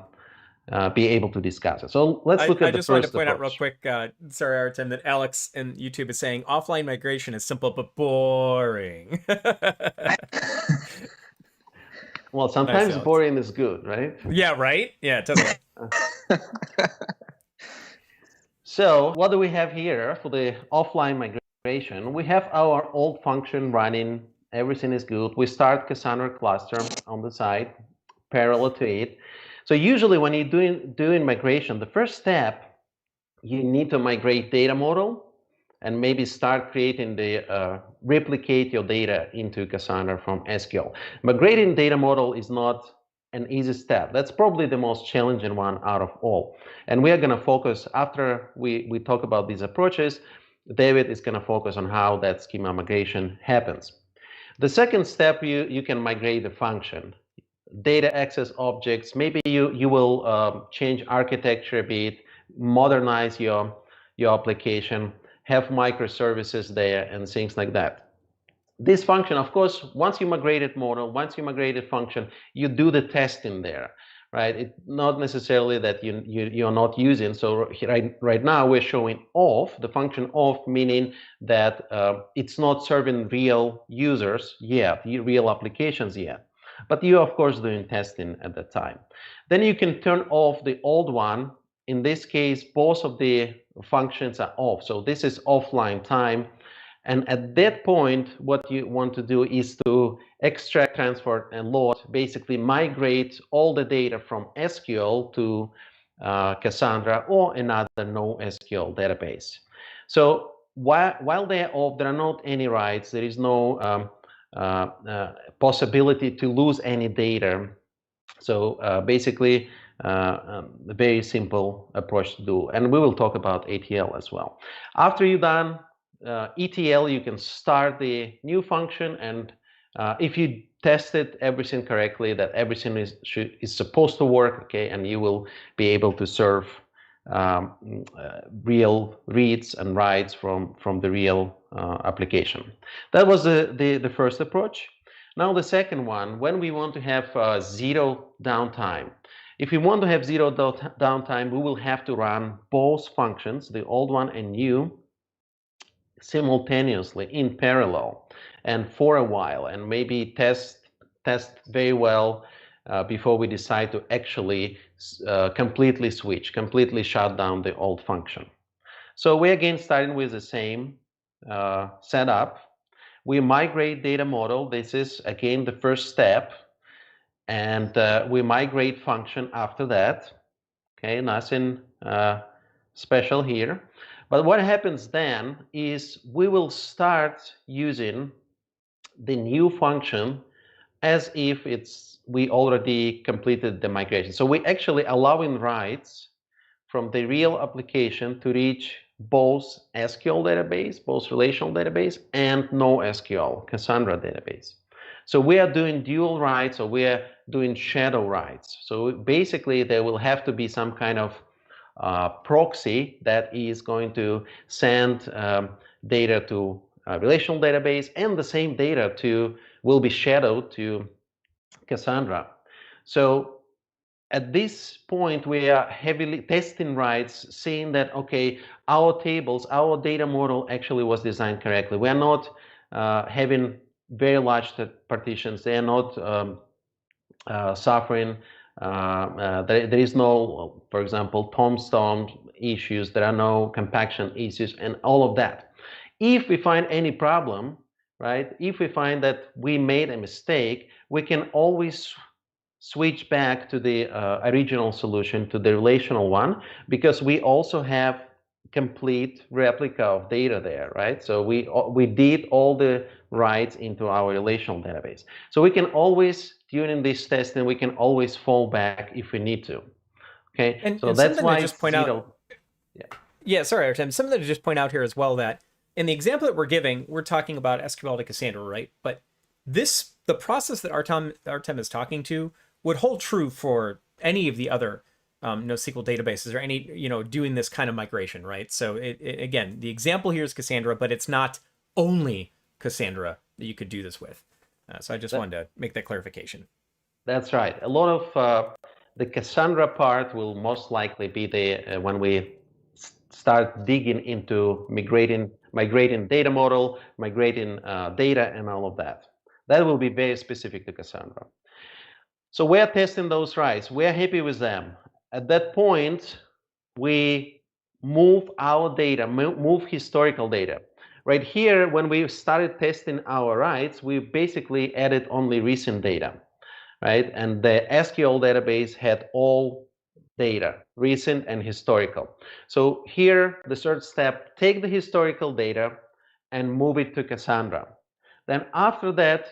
be able to discuss it. So let's look at the first approach. I just wanted to point out real quick, sorry, Artem, that Alex in YouTube is saying offline migration is simple but boring. Well, sometimes Nice, boring is good, right? Yeah, right? Yeah, totally. So what do we have here for the offline migration? We have our old function running. Everything is good. We start Cassandra cluster on the side, parallel to it. So usually when you're doing migration, the first step, you need to migrate data model and maybe start creating the replicate your data into Cassandra from SQL. Migrating data model is not an easy step. That's probably the most challenging one out of all. And we are going to focus, after we talk about these approaches, David is going to focus on how that schema migration happens. The second step, you can migrate the function. Data access objects, maybe you will change architecture a bit, modernize your application, have microservices there and things like that. This function, of course, once you migrated model, once you migrated function, you do the testing there, right? It's not necessarily that you're not using. So right now we're showing off, the function off, meaning that it's not serving real users yet, real applications yet. But you're, of course, doing testing at that time. Then you can turn off the old one. In this case, both of the functions are off. So this is offline time. And at that point, what you want to do is to extract, transfer, and load, basically migrate all the data from SQL to Cassandra or another NoSQL database. So while they're off, there are not any writes. There is no possibility to lose any data. So basically, a very simple approach to do. And we will talk about ETL as well. After you're done ETL, you can start the new function, and if you tested everything correctly, that everything is supposed to work, okay, and you will be able to serve real reads and writes from the real application. That was the first approach. Now the second one, when we want to have zero downtime. If we want to have zero downtime, we will have to run both functions, the old one and new, simultaneously in parallel and for a while, and maybe test very well before we decide to actually completely completely shut down the old function. So we again starting with the same setup. We migrate data model. This is again the first step, and we migrate function after that. Okay, nothing special here. But what happens then is we will start using the new function as if we already completed the migration. So we actually allowing writes from the real application to reach both SQL database, both relational database, and NoSQL, Cassandra database. So we are doing dual writes, or we are doing shadow writes. So basically there will have to be some kind of proxy that is going to send data to a relational database, and the same data will be shadowed to Cassandra. So at this point, we are heavily testing writes, seeing that, okay, our tables, our data model actually was designed correctly. We are not having very large partitions. They are not suffering. There is no, for example, tombstone issues. There are no compaction issues and all of that. If we find any problem, right, if we find that we made a mistake, we can always switch back to the original solution, to the relational one, because we also have complete replica of data there, right? So we did all the writes into our relational database. So we can always, during this testing, we can always fall back if we need to. Okay, and so that's why just point out. Yeah, sorry, Artem. Something to just point out here as well, that in the example that we're giving, we're talking about SQL to Cassandra, right? But the process that Artem is talking to would hold true for any of the other NoSQL databases or any, doing this kind of migration, right? So again, the example here is Cassandra, but it's not only Cassandra that you could do this with. So I just wanted to make that clarification. That's right. A lot of the Cassandra part will most likely be the when we start digging into migrating data model, migrating data, and all of that. That will be very specific to Cassandra. So we're testing those writes. We're happy with them. At that point, we move our data, move historical data. Right here, when we started testing our writes, we basically added only recent data, right? And the SQL database had all data, recent and historical. So here, the third step, take the historical data and move it to Cassandra. Then after that,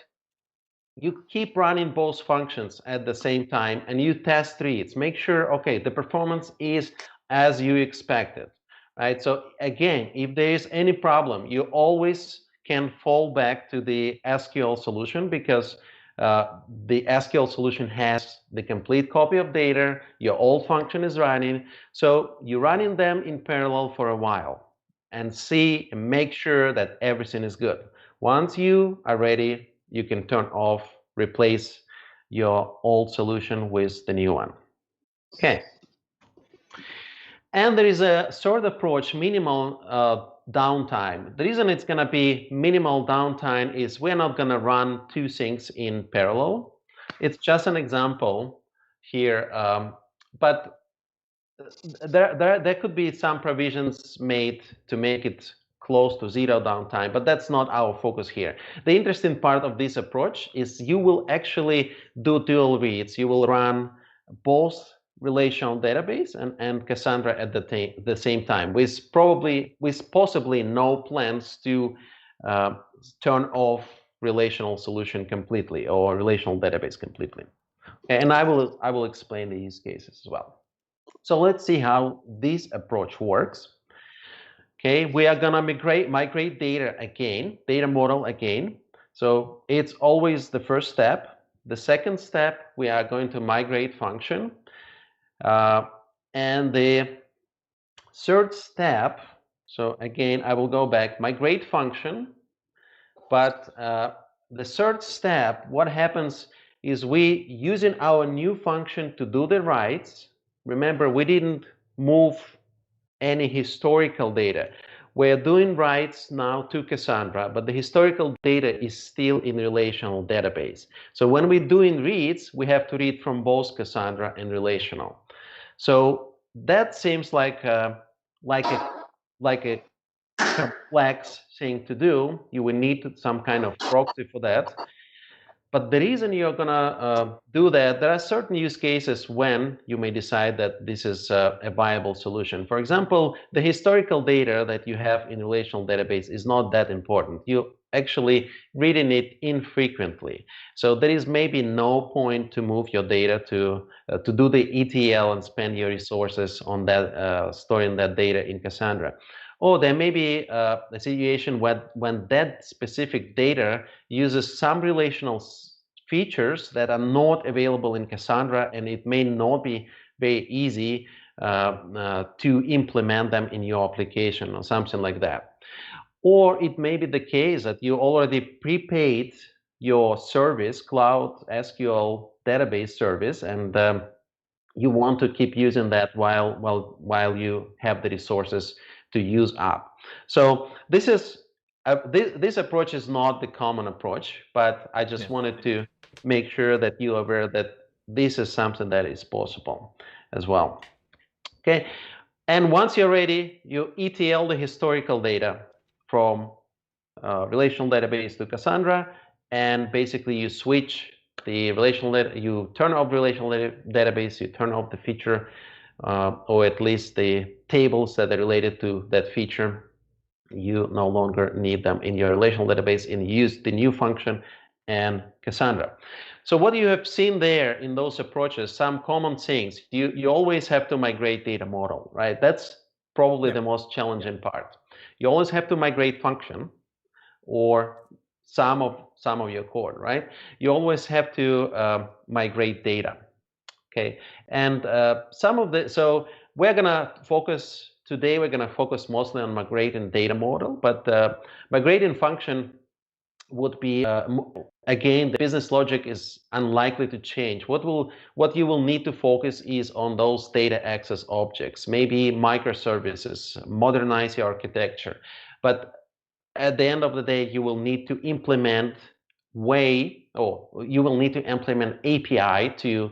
you keep running both functions at the same time and you test reads. Make sure, okay, the performance is as you expected, right? So again, if there is any problem, you always can fall back to the SQL solution because the SQL solution has the complete copy of data, your old function is running, so you're running them in parallel for a while and see and make sure that everything is good. Once you are ready, you can turn off, replace your old solution with the new one. Okay. And there is a third approach, minimal downtime. The reason it's going to be minimal downtime is we're not going to run two things in parallel. It's just an example here, but there could be some provisions made to make it close to zero downtime, but that's not our focus here. The interesting part of this approach is you will actually do dual reads. You will run both relational database and Cassandra at the same time, with possibly no plans to turn off relational solution completely or relational database completely. And I will explain the use cases as well. So let's see how this approach works. Okay, we are gonna migrate data again, data model again. So it's always the first step. The second step, we are going to migrate function. And the third step, so again, I will go back, migrate function. But the third step, what happens is we using our new function to do the writes. Remember, we didn't move any historical data. We're doing writes now to Cassandra, but the historical data is still in relational database. So when we're doing reads, we have to read from both Cassandra and relational. So that seems like a complex thing to do. You will need some kind of proxy for that. But the reason you're gonna do that, there are certain use cases when you may decide that this is a viable solution. For example, the historical data that you have in relational database is not that important. You actually reading it infrequently. So there is maybe no point to move your data to do the ETL and spend your resources on that storing that data in Cassandra. Or there may be a situation when that specific data uses some relational features that are not available in Cassandra, and it may not be very easy to implement them in your application or something like that. Or it may be the case that you already prepaid your service, Cloud SQL database service, and you want to keep using that while you have the resources to use up. So this is this approach is not the common approach, but I just wanted to make sure that you are aware that this is something that is possible as well. Okay, and once you're ready, you ETL the historical data from relational database to Cassandra, and basically you switch the relational data, you turn off relational database, you turn off the feature, or at least the tables that are related to that feature. You no longer need them in your relational database, and use the new function and Cassandra. So what you have seen there in those approaches, some common things, you always have to migrate data model, right? That's probably the most challenging part. You always have to migrate function or some of your code, right? You always have to migrate data. Okay, and so we're gonna focus today. We're gonna focus mostly on migrating data model, but migrating function would be again, the business logic is unlikely to change. What you will need to focus is on those data access objects, maybe microservices, modernize your architecture, but at the end of the day, you will need to implement API to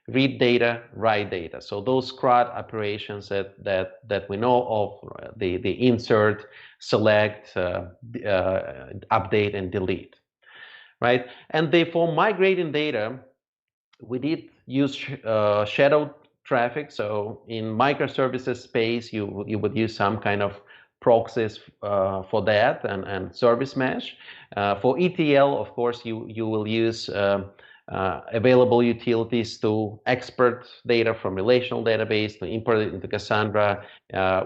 read data, write data. So those CRUD operations that we know of, the insert, select, update, and delete, right? And for migrating data, we did use shadow traffic. So in microservices space, you would use some kind of proxies for that and service mesh. For ETL, of course, you will use available utilities to export data from relational database to import it into Cassandra.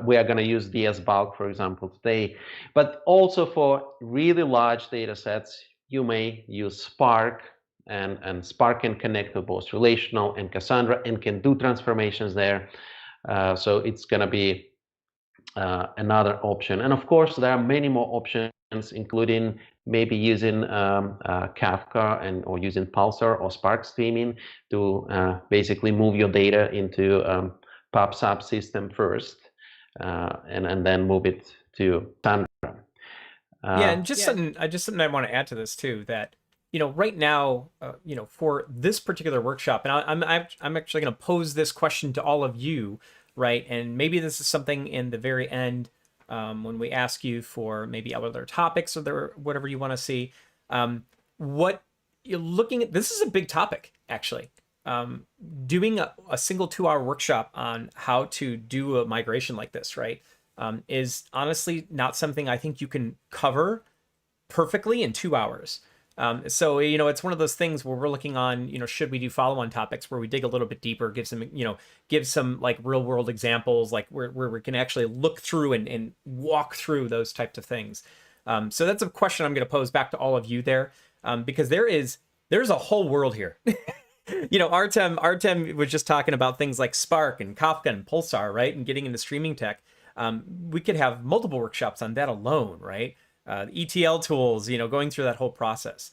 We are going to use DS bulk, for example, today. But also for really large data sets, you may use Spark, and Spark can connect to both relational and Cassandra and can do transformations there. So it's going to be another option. And of course, there are many more options, including maybe using Kafka or using Pulsar or Spark streaming to basically move your data into PubSub system first, and then move it to Cassandra. Yeah, and just something I want to add to this too, that right now, for this particular workshop, and I'm actually going to pose this question to all of you, right? And maybe this is something in the very end, when we ask you for maybe other topics or whatever you want to see. What you're looking at, this is a big topic, actually. Doing a single 2-hour workshop on how to do a migration like this, right, is honestly not something I think you can cover perfectly in 2 hours. So, it's one of those things where we're looking on, should we do follow-on topics where we dig a little bit deeper, give some like real world examples, like where we can actually look through and walk through those types of things. So that's a question I'm going to pose back to all of you there, because there's a whole world here. Artem was just talking about things like Spark and Kafka and Pulsar, right? And getting into streaming tech. We could have multiple workshops on that alone, right? ETL tools, going through that whole process.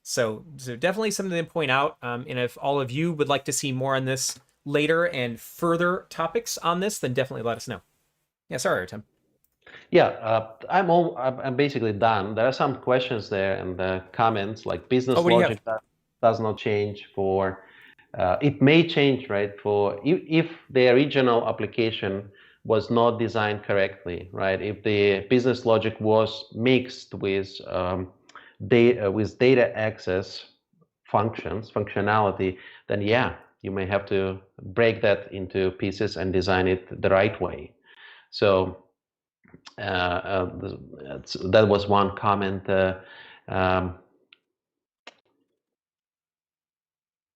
So definitely something to point out. And if all of you would like to see more on this later and further topics on this, then definitely let us know. Yeah, sorry, Tim. Yeah, I'm basically done. There are some questions there and comments like business logic does not change for. It may change, right? For if the original application was not designed correctly, right? If the business logic was mixed with data access functionality, then yeah, you may have to break that into pieces and design it the right way. So that was one comment.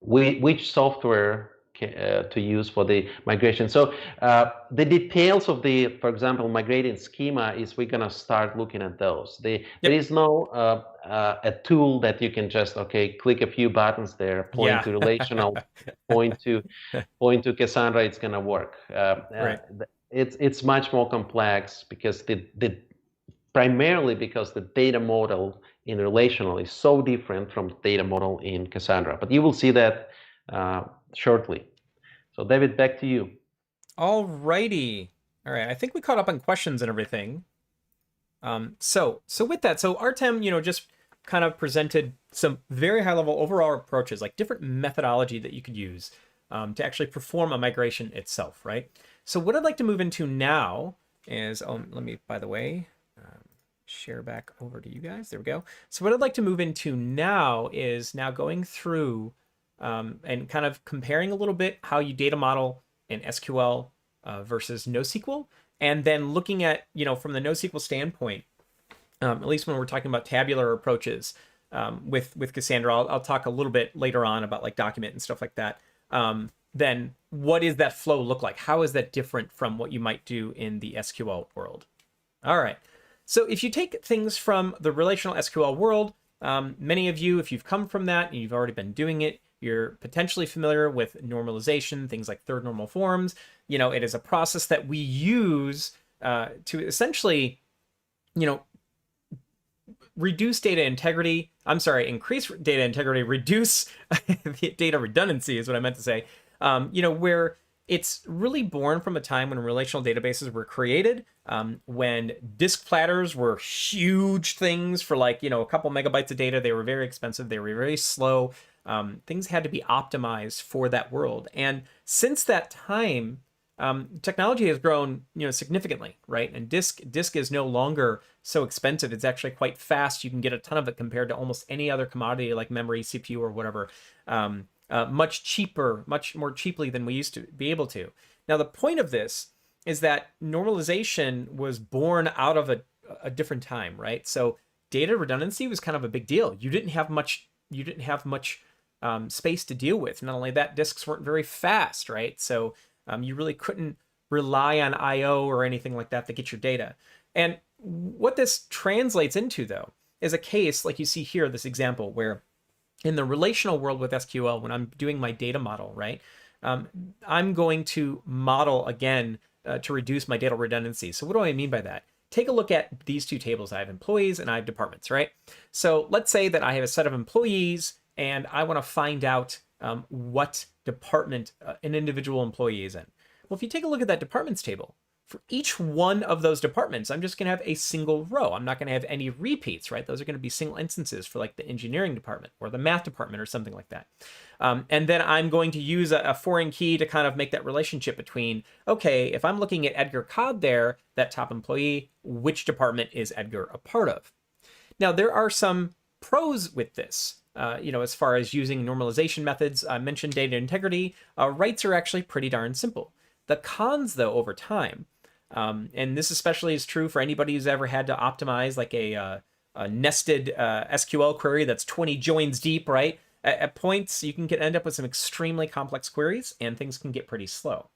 Which software to use for the migration? So the details of for example, migrating schema is we're gonna start looking at those. There is no a tool that you can just click a few buttons there, point to relational, point to Cassandra, it's gonna work. Right. It's much more complex because primarily because the data model in relational is so different from the data model in Cassandra. But you will see that shortly. So David, back to you. All righty. All right. I think we caught up on questions and everything. So with that, so Artem, just kind of presented some very high level overall approaches, like different methodology that you could use to actually perform a migration itself, right? So what I'd like to move into now is, let me, by the way, share back over to you guys. There we go. So what I'd like to move into now is going through and kind of comparing a little bit how you data model in SQL versus NoSQL, and then looking at, from the NoSQL standpoint, at least when we're talking about tabular approaches with Cassandra, I'll talk a little bit later on about like document and stuff like that. Then what does that flow look like? How is that different from what you might do in the SQL world? All right. So if you take things from the relational SQL world, many of you, if you've come from that and you've already been doing it, You're potentially familiar with normalization, things like third normal forms. You know, it is a process that we use to essentially, you know, reduce data integrity. I'm sorry, increase data integrity, reduce data redundancy is what I meant to say. You know, where it's really born from a time when relational databases were created, when disk platters were huge things for like, you know, a couple megabytes of data. They were very expensive. They were very slow. Things had to be optimized for that world. And since that time, technology has grown, you know, significantly, right? And disk is no longer so expensive. It's actually quite fast. You can get a ton of it compared to almost any other commodity like memory, CPU, or whatever. Much cheaper, much more cheaply than we used to be able to. Now, the point of this is that normalization was born out of a different time, right? So data redundancy was kind of a big deal. You didn't have much space to deal with. Not only that, disks weren't very fast, right? So you really couldn't rely on I/O or anything like that to get your data. And what this translates into, though, is a case like you see here, this example where in the relational world with SQL, when I'm doing my data model, right, I'm going to model again to reduce my data redundancy. So what do I mean by that? Take a look at these two tables. I have employees and I have departments, right? So let's say that I have a set of employees and I want to find out what department an individual employee is in. Well, if you take a look at that departments table, for each one of those departments, I'm just going to have a single row. I'm not going to have any repeats, right? Those are going to be single instances for like the engineering department or the math department or something like that. And then I'm going to use a foreign key to kind of make that relationship between, okay, if I'm looking at Edgar Codd there, that top employee, which department is Edgar a part of? Now, there are some pros with this. You know, as far as using normalization methods, I mentioned data integrity. Writes are actually pretty darn simple. The cons, though, over time, and this especially is true for anybody who's ever had to optimize like a nested SQL query that's 20 joins deep, right? At points, you can end up with some extremely complex queries and things can get pretty slow.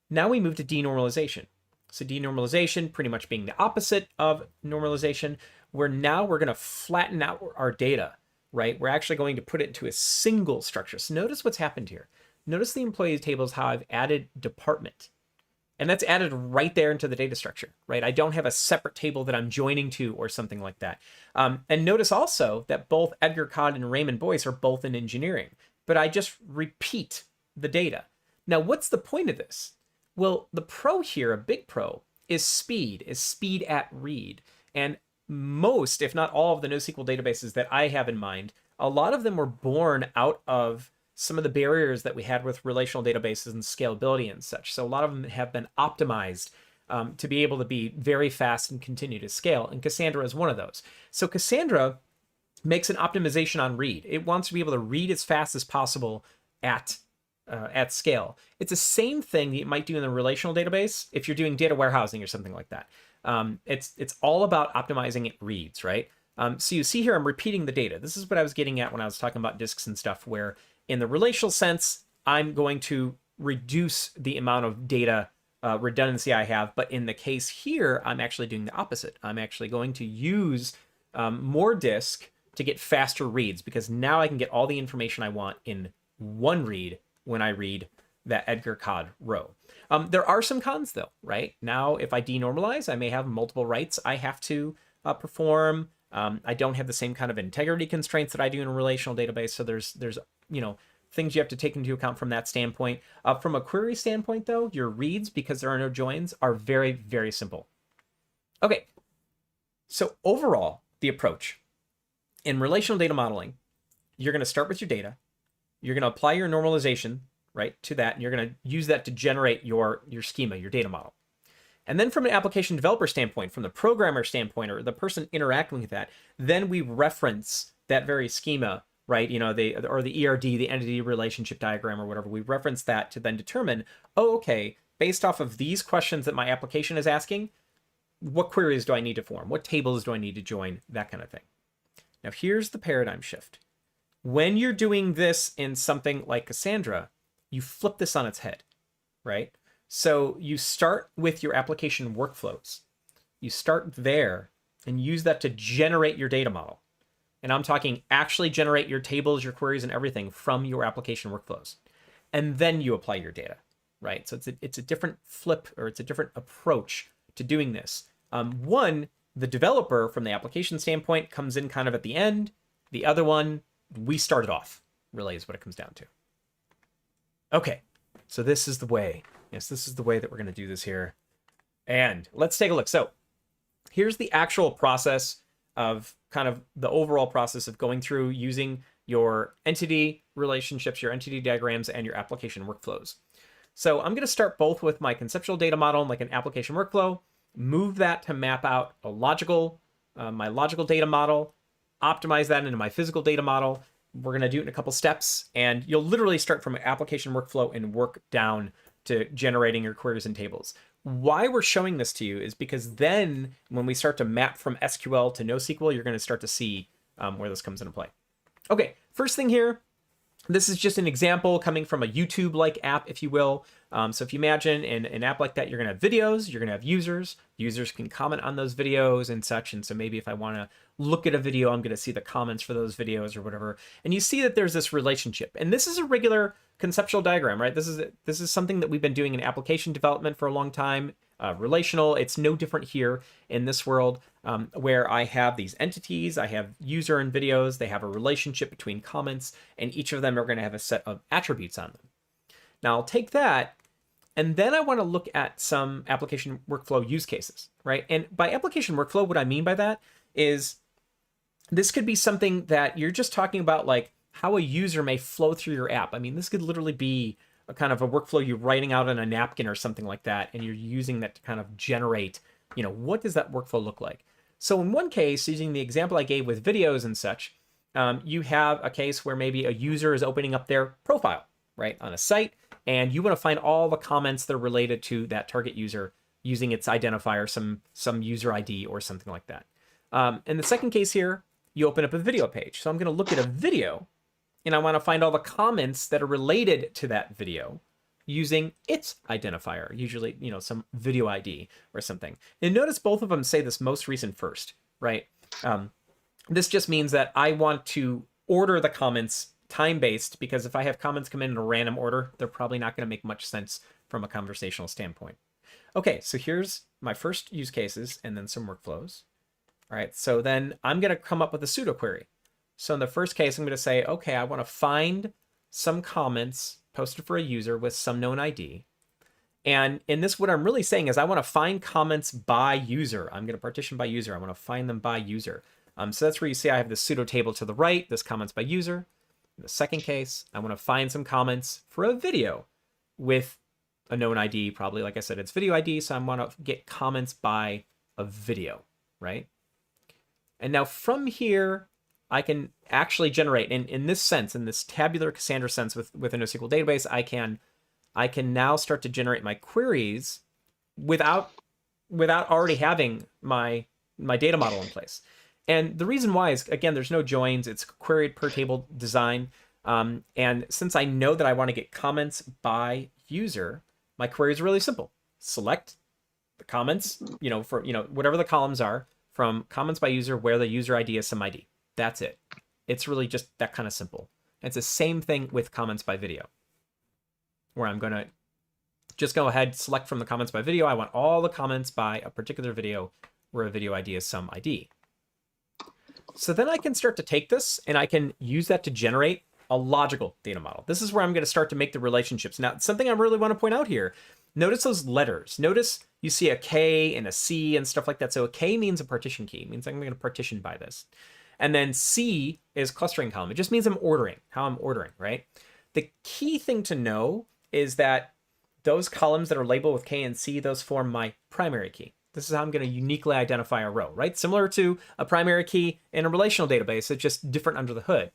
Now we move to denormalization. So denormalization pretty much being the opposite of normalization, where now we're going to flatten out our data, right? We're actually going to put it into a single structure. So notice what's happened here. Notice the employee tables, how I've added department. And that's added right there into the data structure, right? I don't have a separate table that I'm joining to or something like that. And notice also that both Edgar Codd and Raymond Boyce are both in engineering, but I just repeat the data. Now, what's the point of this? Well, the pro here, a big pro, is speed at read. And most, if not all of the NoSQL databases that I have in mind, a lot of them were born out of some of the barriers that we had with relational databases and scalability and such. So a lot of them have been optimized to be able to be very fast and continue to scale. And Cassandra is one of those. So Cassandra makes an optimization on read. It wants to be able to read as fast as possible at scale. It's the same thing that you might do in the relational database if you're doing data warehousing or something like that. It's all about optimizing it reads, right? So you see here, I'm repeating the data. This is what I was getting at when I was talking about disks and stuff, where in the relational sense, I'm going to reduce the amount of data redundancy I have. But in the case here, I'm actually doing the opposite. I'm actually going to use more disk to get faster reads, because now I can get all the information I want in one read when I read that Edgar Codd row. There are some cons though, right? Now, if I denormalize, I may have multiple writes I have to perform. I don't have the same kind of integrity constraints that I do in a relational database. So there's you know, things you have to take into account from that standpoint. From a query standpoint though, your reads, because there are no joins, are very, very simple. Okay, so overall, the approach in relational data modeling, you're going to start with your data. You're going to apply your normalization, right, to that, and you're going to use that to generate your schema, your data model. And then from an application developer standpoint, from the programmer standpoint, or the person interacting with that, then we reference that very schema, right? You know, or the ERD, the entity relationship diagram or whatever. We reference that to then determine, oh, okay, based off of these questions that my application is asking, what queries do I need to form? What tables do I need to join? That kind of thing. Now, here's the paradigm shift. When you're doing this in something like Cassandra, you flip this on its head, right? So you start with your application workflows. You start there and use that to generate your data model. And I'm talking actually generate your tables, your queries, and everything from your application workflows. And then you apply your data, right? So it's a different flip, or it's a different approach to doing this. One, the developer from the application standpoint comes in kind of at the end. The other one, we started off, really is what it comes down to. Okay, so this is the way. Yes, this is the way that we're going to do this here. And let's take a look. So here's the actual process of kind of the overall process of going through using your entity relationships, your entity diagrams, and your application workflows. So I'm going to start both with my conceptual data model, like an application workflow, move that to map out a logical, my logical data model, optimize that into my physical data model. We're going to do it in a couple steps, and you'll literally start from an application workflow and work down to generating your queries and tables. Why we're showing this to you is because then when we start to map from SQL to NoSQL, you're going to start to see where this comes into play. Okay, first thing here, this is just an example coming from a YouTube-like app, if you will. So if you imagine an app like that, you're going to have videos, you're going to have users. Users can comment on those videos and such. And so maybe if I want to look at a video, I'm going to see the comments for those videos or whatever. And you see that there's this relationship. And this is a regular conceptual diagram, right? This is something that we've been doing in application development for a long time. Relational, it's no different here in this world where I have these entities, I have user and videos, they have a relationship between comments, and each of them are going to have a set of attributes on them. Now I'll take that, and then I want to look at some application workflow use cases, right? And by application workflow, what I mean by that is this could be something that you're just talking about, like how a user may flow through your app. I mean, this could literally be a kind of a workflow you're writing out on a napkin or something like that, and you're using that to kind of generate, what does that workflow look like? So in one case, using the example I gave with videos and such, you have a case where maybe a user is opening up their profile, right, on a site, and you want to find all the comments that are related to that target user using its identifier, some user ID or something like that. In the second case here, you open up a video page. So I'm going to look at a video, and I want to find all the comments that are related to that video using its identifier, usually, some video ID or something. And notice both of them say this most recent first, right? This just means that I want to order the comments time-based, because if I have comments come in a random order, they're probably not going to make much sense from a conversational standpoint. Okay, so here's my first use cases and then some workflows. All right, so then I'm going to come up with a pseudo query. So in the first case, I'm going to say, okay, I want to find some comments posted for a user with some known ID. And in this, what I'm really saying is I want to find comments by user. I'm going to partition by user. I want to find them by user. So that's where you see I have the pseudo table to the right, this comments by user. In the second case, I want to find some comments for a video with a known ID, probably, like I said, it's video ID. So I want to get comments by a video, right? And now from here, I can actually generate, in this sense, in this tabular Cassandra sense with a NoSQL database, I can now start to generate my queries without already having my data model in place. And the reason why is, again, there's no joins. It's queried per table design. And since I know that I want to get comments by user, my query is really simple. Select the comments, for whatever the columns are, from comments by user where the user ID is some ID. That's it. It's really just that kind of simple. And it's the same thing with comments by video, where I'm going to just go ahead, select from the comments by video. I want all the comments by a particular video where a video ID is some ID. So then I can start to take this and I can use that to generate a logical data model. This is where I'm going to start to make the relationships. Now, something I really want to point out here, notice those letters. Notice you see a K and a C and stuff like that. So a K means a partition key. It means I'm going to partition by this. And then C is clustering column. It just means I'm ordering, how I'm ordering, right? The key thing to know is that those columns that are labeled with K and C, those form my primary key. This is how I'm going to uniquely identify a row, right? Similar to a primary key in a relational database, it's just different under the hood.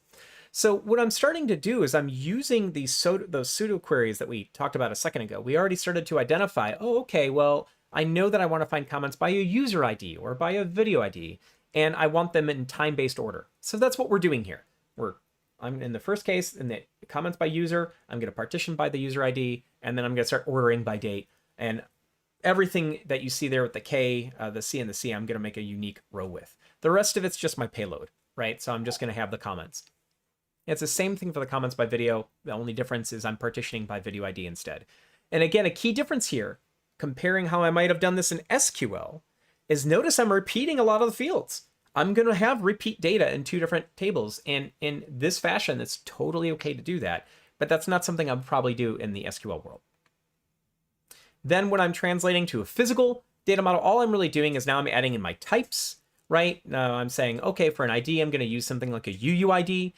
So what I'm starting to do is I'm using those pseudo queries that we talked about a second ago. We already started to identify, oh, okay, well, I know that I want to find comments by a user ID or by a video ID, and I want them in time-based order. So that's what we're doing here. I'm in the first case, in the comments by user, I'm going to partition by the user ID, and then I'm going to start ordering by date. And everything that you see there with the K, the C, and the C, I'm going to make a unique row with. The rest of it's just my payload. right? So I'm just going to have the comments. It's the same thing for the comments by video. The only difference is I'm partitioning by video ID instead. And again, a key difference here, comparing how I might have done this in SQL, is notice I'm repeating a lot of the fields. I'm going to have repeat data in two different tables. And in this fashion, it's totally okay to do that. But that's not something I'll probably do in the SQL world. Then when I'm translating to a physical data model, all I'm really doing is now I'm adding in my types, right? Now I'm saying, okay, for an ID, I'm going to use something like a UUID.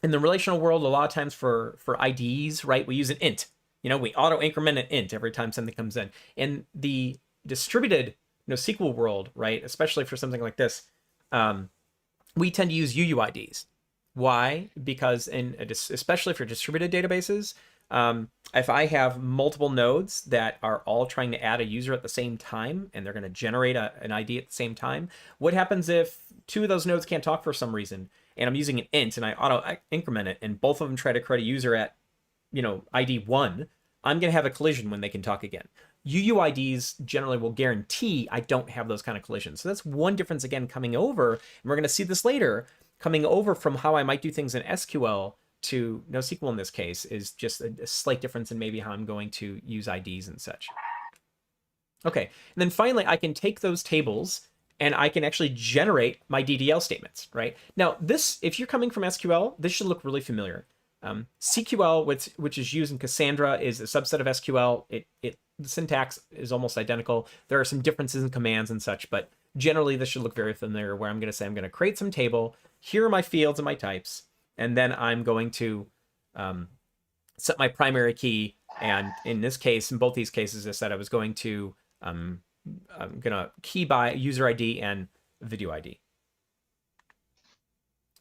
In the relational world, a lot of times for IDs, right, we use an int. You know, we auto increment an int every time something comes in. In the distributed NoSQL world, right, especially for something like this, we tend to use UUIDs. Why? Because especially for distributed databases, if I have multiple nodes that are all trying to add a user at the same time, and they're going to generate an ID at the same time, what happens if two of those nodes can't talk for some reason, and I'm using an int and I auto increment it, and both of them try to create a user at, ID 1, I'm going to have a collision when they can talk again. UUIDs generally will guarantee I don't have those kind of collisions. So that's one difference, again, coming over, and we're going to see this later, coming over from how I might do things in SQL to NoSQL in this case is just a slight difference in maybe how I'm going to use IDs and such. Okay, and then finally, I can take those tables and I can actually generate my DDL statements, right? Now, this, if you're coming from SQL, this should look really familiar. CQL, which is used in Cassandra, is a subset of SQL. The syntax is almost identical. There are some differences in commands and such, but generally this should look very familiar, where I'm going to say I'm going to create some table. Here are my fields and my types. And then I'm going to set my primary key. And in this case, in both these cases, I said I was going to, I'm going to key by user ID and video ID.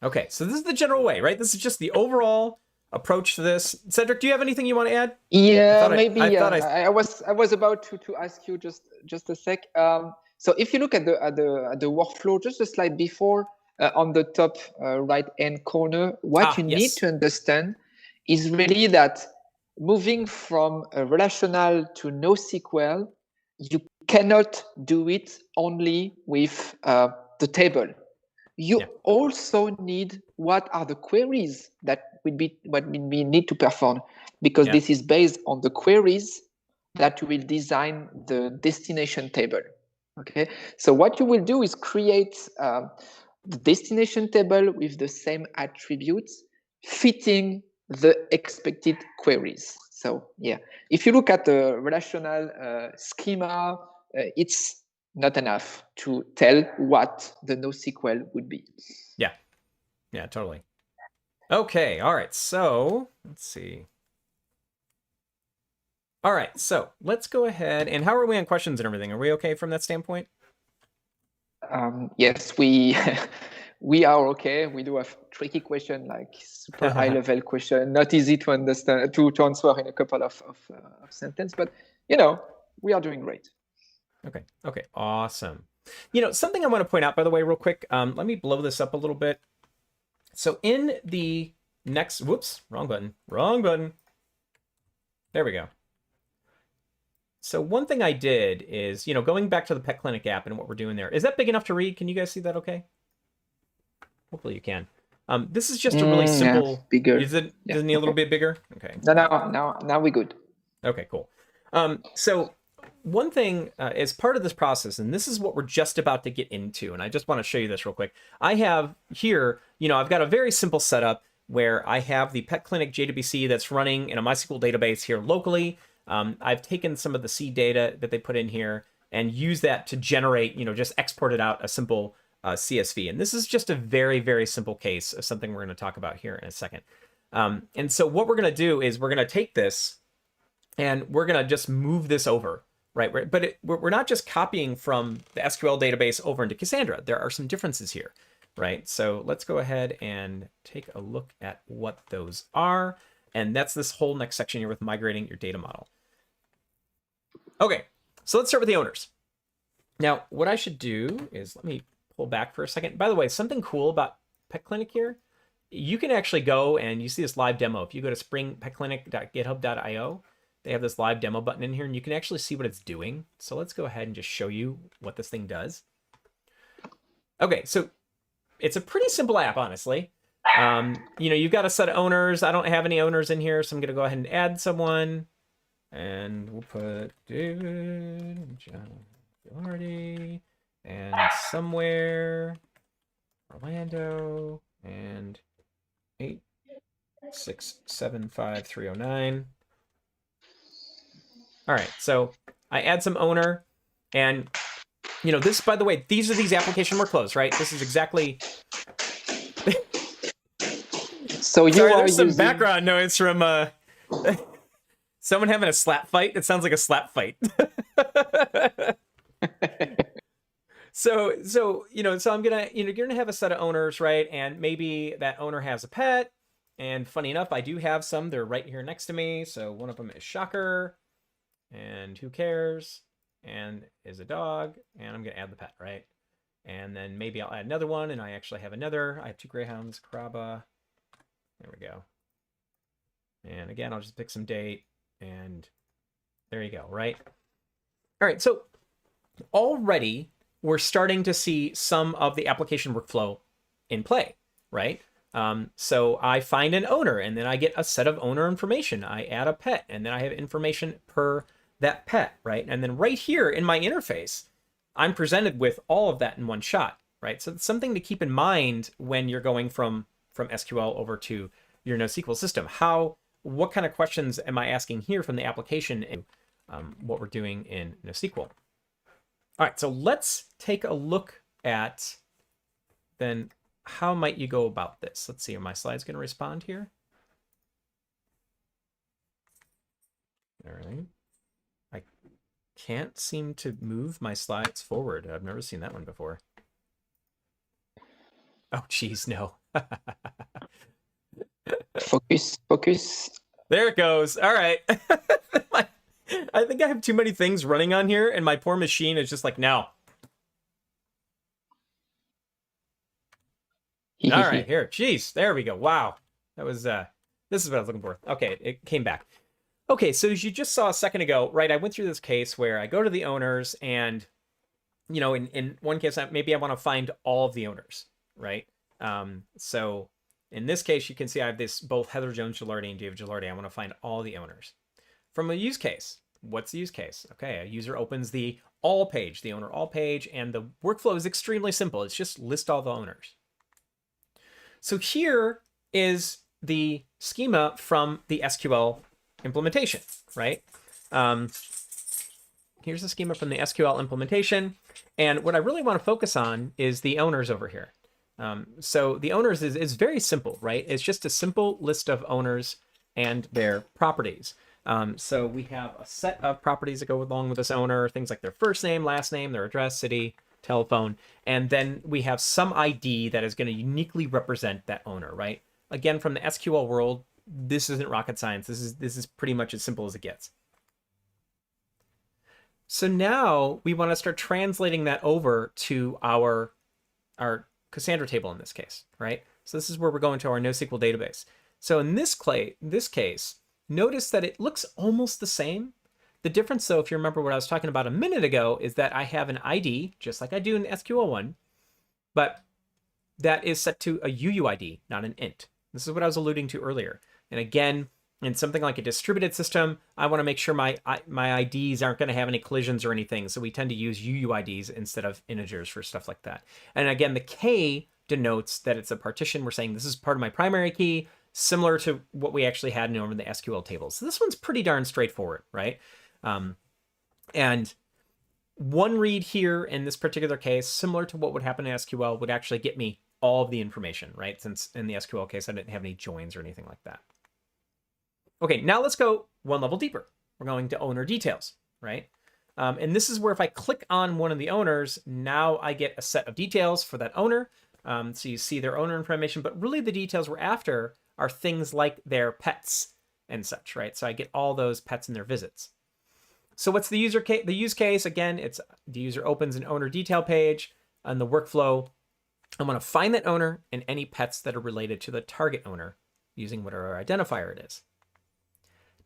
Okay, so this is the general way, right? This is just the overall approach to this. Cedric, do you have anything you want to add? Yeah, maybe. I was about to ask you just a sec. So if you look at the workflow, just a slide before, on the top right-hand corner, what you need to understand is really that moving from a relational to NoSQL, you cannot do it only with the table. You also need what are the queries that would be what we need to perform, because this is based on the queries that you will design the destination table. Okay, so what you will do is create the destination table with the same attributes fitting the expected queries. So yeah, if you look at the relational schema, it's not enough to tell what the NoSQL would be. Yeah, totally. Okay, all right, so let's see. All right, so let's go ahead. And how are we on questions and everything? Are we okay from that standpoint? Yes, we are okay. We do have tricky question, like super high level question, not easy to understand, to answer in a couple of sentences, but we are doing great. Okay, awesome. Something I want to point out, by the way, real quick, let me blow this up a little bit. So in the next, whoops, wrong button. There we go. So one thing I did is, going back to the Pet Clinic app and what we're doing there. Is that big enough to read? Can you guys see that okay? Hopefully you can. This is just a really simple... Yeah, bigger. Does it need a little bit bigger? Okay. Now we're good. Okay, cool. So one thing as part of this process, and this is what we're just about to get into, and I just want to show you this real quick. I have here, I've got a very simple setup where I have the Pet Clinic JWC that's running in a MySQL database here locally. I've taken some of the seed data that they put in here and used that to generate, just exported out a simple CSV. And this is just a very, very simple case of something we're going to talk about here in a second. And so what we're going to do is we're going to take this and we're going to just move this over, right? But we're not just copying from the SQL database over into Cassandra. There are some differences here, right? So let's go ahead and take a look at what those are. And that's this whole next section here with migrating your data model. Okay, so let's start with the owners. Now, what I should do is, let me pull back for a second. By the way, something cool about Pet Clinic here, you can actually go and you see this live demo. If you go to springpetclinic.github.io, they have this live demo button in here, and you can actually see what it's doing. So let's go ahead and just show you what this thing does. Okay, so it's a pretty simple app, honestly. You know, you've got a set of owners. I don't have any owners in here, so I'm going to go ahead and add someone. And we'll put David, John, Doherty, and somewhere Orlando, and 8675309. All right, so I add some owner, and you know, this, by the way, these are these application workflows, right? This is exactly. So you Sorry, are there's some using... background noise from someone having a slap fight. It sounds like a slap fight. So you know, so I'm gonna, you know, you're gonna have a set of owners, right? And maybe that owner has a pet. And funny enough, I do have some. They're right here next to me. So one of them is Shocker, and who cares? And is a dog. And I'm gonna add the pet, right? And then maybe I'll add another one, and I actually have another. I have 2 greyhounds, Caraba. There we go. And again, I'll just pick some date, and there you go, right? All right, so already we're starting to see some of the application workflow in play, right? So I find an owner, and then I get a set of owner information. I add a pet, and then I have information per that pet, right? And then right here in my interface, I'm presented with all of that in one shot, right? So it's something to keep in mind when you're going from SQL over to your NoSQL system. What kind of questions am I asking here from the application and what we're doing in NoSQL? All right, so let's take a look at then how might you go about this? Let's see, are my slides going to respond here? All right. I can't seem to move my slides forward. I've never seen that one before. Oh, geez, no. Focus. There it goes. All right. I think I have too many things running on here, and my poor machine is just like, no. All right, here. Jeez, there we go. Wow. That was, this is what I was looking for. Okay, it came back. Okay, so as you just saw a second ago, right, I went through this case where I go to the owners, and, you know, in one case, maybe I want to find all of the owners, right? So in this case, you can see I have this, both Heather Jones-Gilardi and David Gilardi. I want to find all the owners. From a use case, what's the use case? Okay, a user opens the all page, the owner all page, and the workflow is extremely simple. It's just list all the owners. So here is the schema from the SQL implementation, right? Here's the schema from the SQL implementation. And what I really want to focus on is the owners over here. So the owners is very simple, right? It's just a simple list of owners and their properties. So we have a set of properties that go along with this owner, things like their first name, last name, their address, city, telephone, and then we have some ID that is going to uniquely represent that owner, right? Again, from the SQL world, this isn't rocket science. This is pretty much as simple as it gets. So now we want to start translating that over to our Cassandra table in this case, right? So this is where we're going to our NoSQL database. So in this case, notice that it looks almost the same. The difference, though, if you remember what I was talking about a minute ago, is that I have an ID, just like I do in SQL1, but that is set to a UUID, not an int. This is what I was alluding to earlier. And again, in something like a distributed system, I want to make sure my IDs aren't going to have any collisions or anything. So we tend to use UUIDs instead of integers for stuff like that. And again, the K denotes that it's a partition. We're saying this is part of my primary key, similar to what we actually had over the SQL tables. So this one's pretty darn straightforward, right? And one read here in this particular case, similar to what would happen in SQL, would actually get me all of the information, right? Since in the SQL case, I didn't have any joins or anything like that. Okay, now let's go one level deeper. We're going to owner details, right? And this is where if I click on one of the owners, now I get a set of details for that owner. So you see their owner information, but really the details we're after are things like their pets and such, right? So I get all those pets and their visits. So what's the use case? Again, it's the user opens an owner detail page on the workflow. I want to find that owner and any pets that are related to the target owner using whatever identifier it is.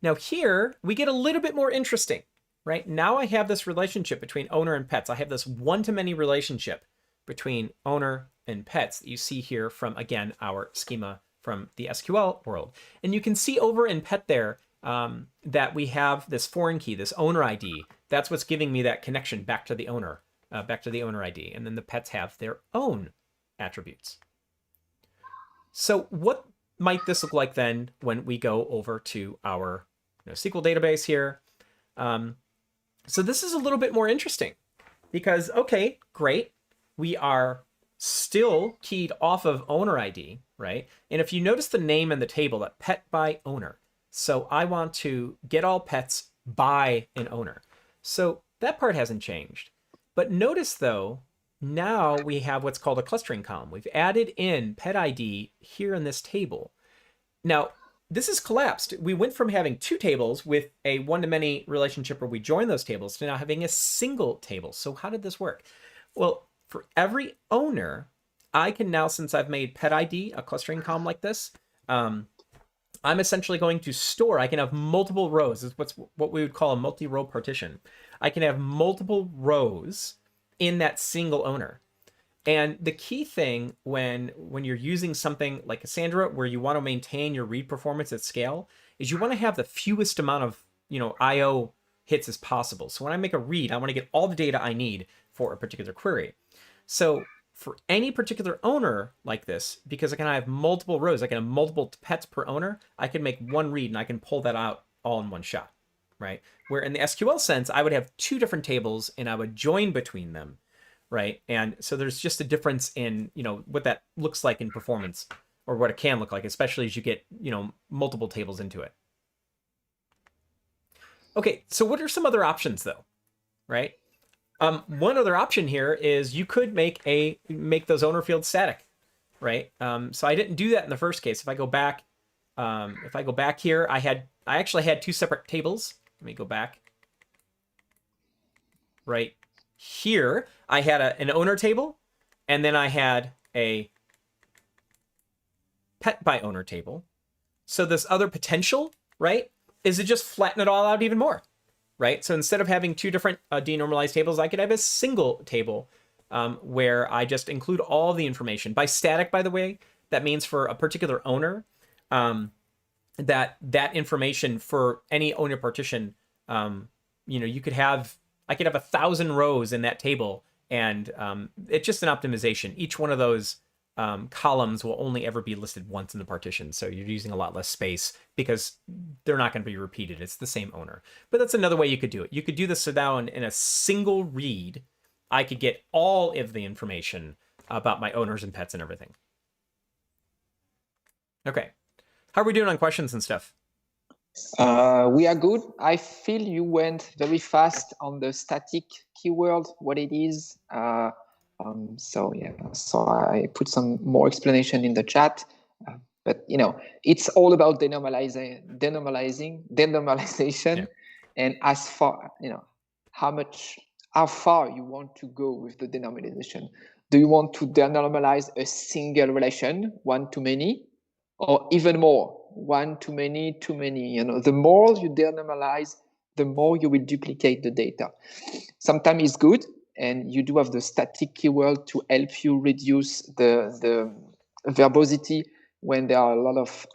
Now here, we get a little bit more interesting, right? Now I have this relationship between owner and pets. I have this one-to-many relationship between owner and pets that you see here from, again, our schema from the SQL world. And you can see over in pet there that we have this foreign key, this owner ID. That's what's giving me that connection back to the owner ID. And then the pets have their own attributes. So what might this look like then when we go over to our NoSQL database here? So this is a little bit more interesting because, okay, great. We are still keyed off of owner ID, right? And if you notice the name in the table, that pet by owner. So I want to get all pets by an owner. So that part hasn't changed. But notice though, now we have what's called a clustering column. We've added in pet ID here in this table. Now, this is collapsed. We went from having two tables with a one-to-many relationship where we join those tables to now having a single table. So how did this work? Well, for every owner, I can now, since I've made pet ID a clustering column like this, I'm essentially going to store, I can have multiple rows. This is what we would call a multi-row partition. I can have multiple rows in that single owner. And the key thing when you're using something like Cassandra, where you want to maintain your read performance at scale, is you want to have the fewest amount of I/O hits as possible. So when I make a read, I want to get all the data I need for a particular query. So for any particular owner like this, because I can have multiple rows, I can have multiple pets per owner, I can make one read and I can pull that out all in one shot, right? Where in the SQL sense, I would have two different tables and I would join between them, right? And so there's just a difference in, what that looks like in performance, or what it can look like, especially as you get, multiple tables into it. Okay, so what are some other options though, right? One other option here is you could make those owner fields static, right? So I didn't do that in the first case. If I go back here, I actually had two separate tables. Let me go back. Right here, I had an owner table, and then I had a pet by owner table. So this other potential, right, is to just flatten it all out even more. Right? So instead of having two different denormalized tables, I could have a single table where I just include all the information. By static, by the way, that means for a particular owner, that information for any owner partition, I could have 1,000 rows in that table, and it's just an optimization. Each one of those columns will only ever be listed once in the partition. So you're using a lot less space because they're not going to be repeated. It's the same owner. But that's another way you could do it. You could do this so now in a single read, I could get all of the information about my owners and pets and everything. Okay. How are we doing on questions and stuff? We are good. I feel you went very fast on the static keyword, what it is. So I put some more explanation in the chat, but it's all about denormalization, Yeah. and as far how far you want to go with the denormalization. Do you want to denormalize a single relation, one to many, or even more, one to many, too many? The more you denormalize, the more you will duplicate the data. Sometimes it's good. And you do have the static keyword to help you reduce the verbosity when there are a lot of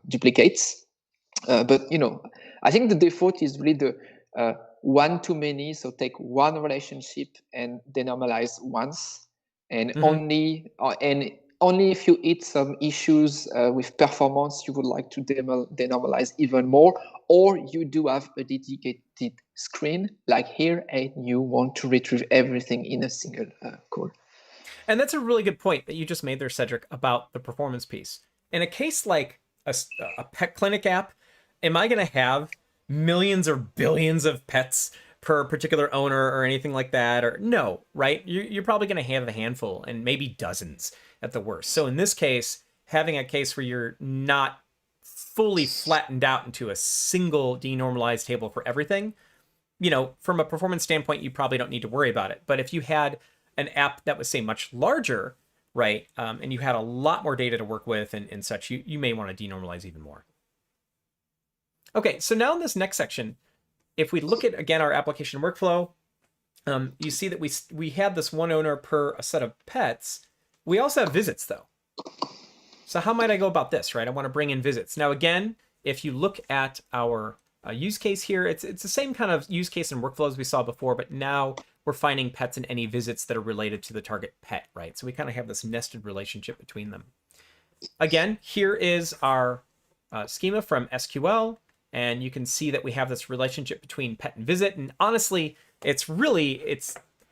duplicates. But I think the default is really the one to many. So take one relationship and denormalize once, and only if you hit some issues with performance, you would like to denormalize even more, or you do have a dedicated screen like here, and you want to retrieve everything in a single call. And that's a really good point that you just made there, Cedric, about the performance piece. In a case like a pet clinic app, am I going to have millions or billions of pets per particular owner or anything like that? Or no, right? You're probably going to have a handful and maybe dozens at the worst. So in this case, having a case where you're not fully flattened out into a single denormalized table for everything, from a performance standpoint, you probably don't need to worry about it. But if you had an app that was, say, much larger, right, and you had a lot more data to work with and such, you may want to denormalize even more. Okay, so now in this next section, if we look at, again, our application workflow, you see that we have this one owner per a set of pets. We also have visits though. So how might I go about this, right? I want to bring in visits. Now, again, if you look at our use case here, it's the same kind of use case and workflows we saw before, but now we're finding pets and any visits that are related to the target pet, right? So we kind of have this nested relationship between them. Again, here is our schema from SQL, and you can see that we have this relationship between pet and visit. And honestly, it's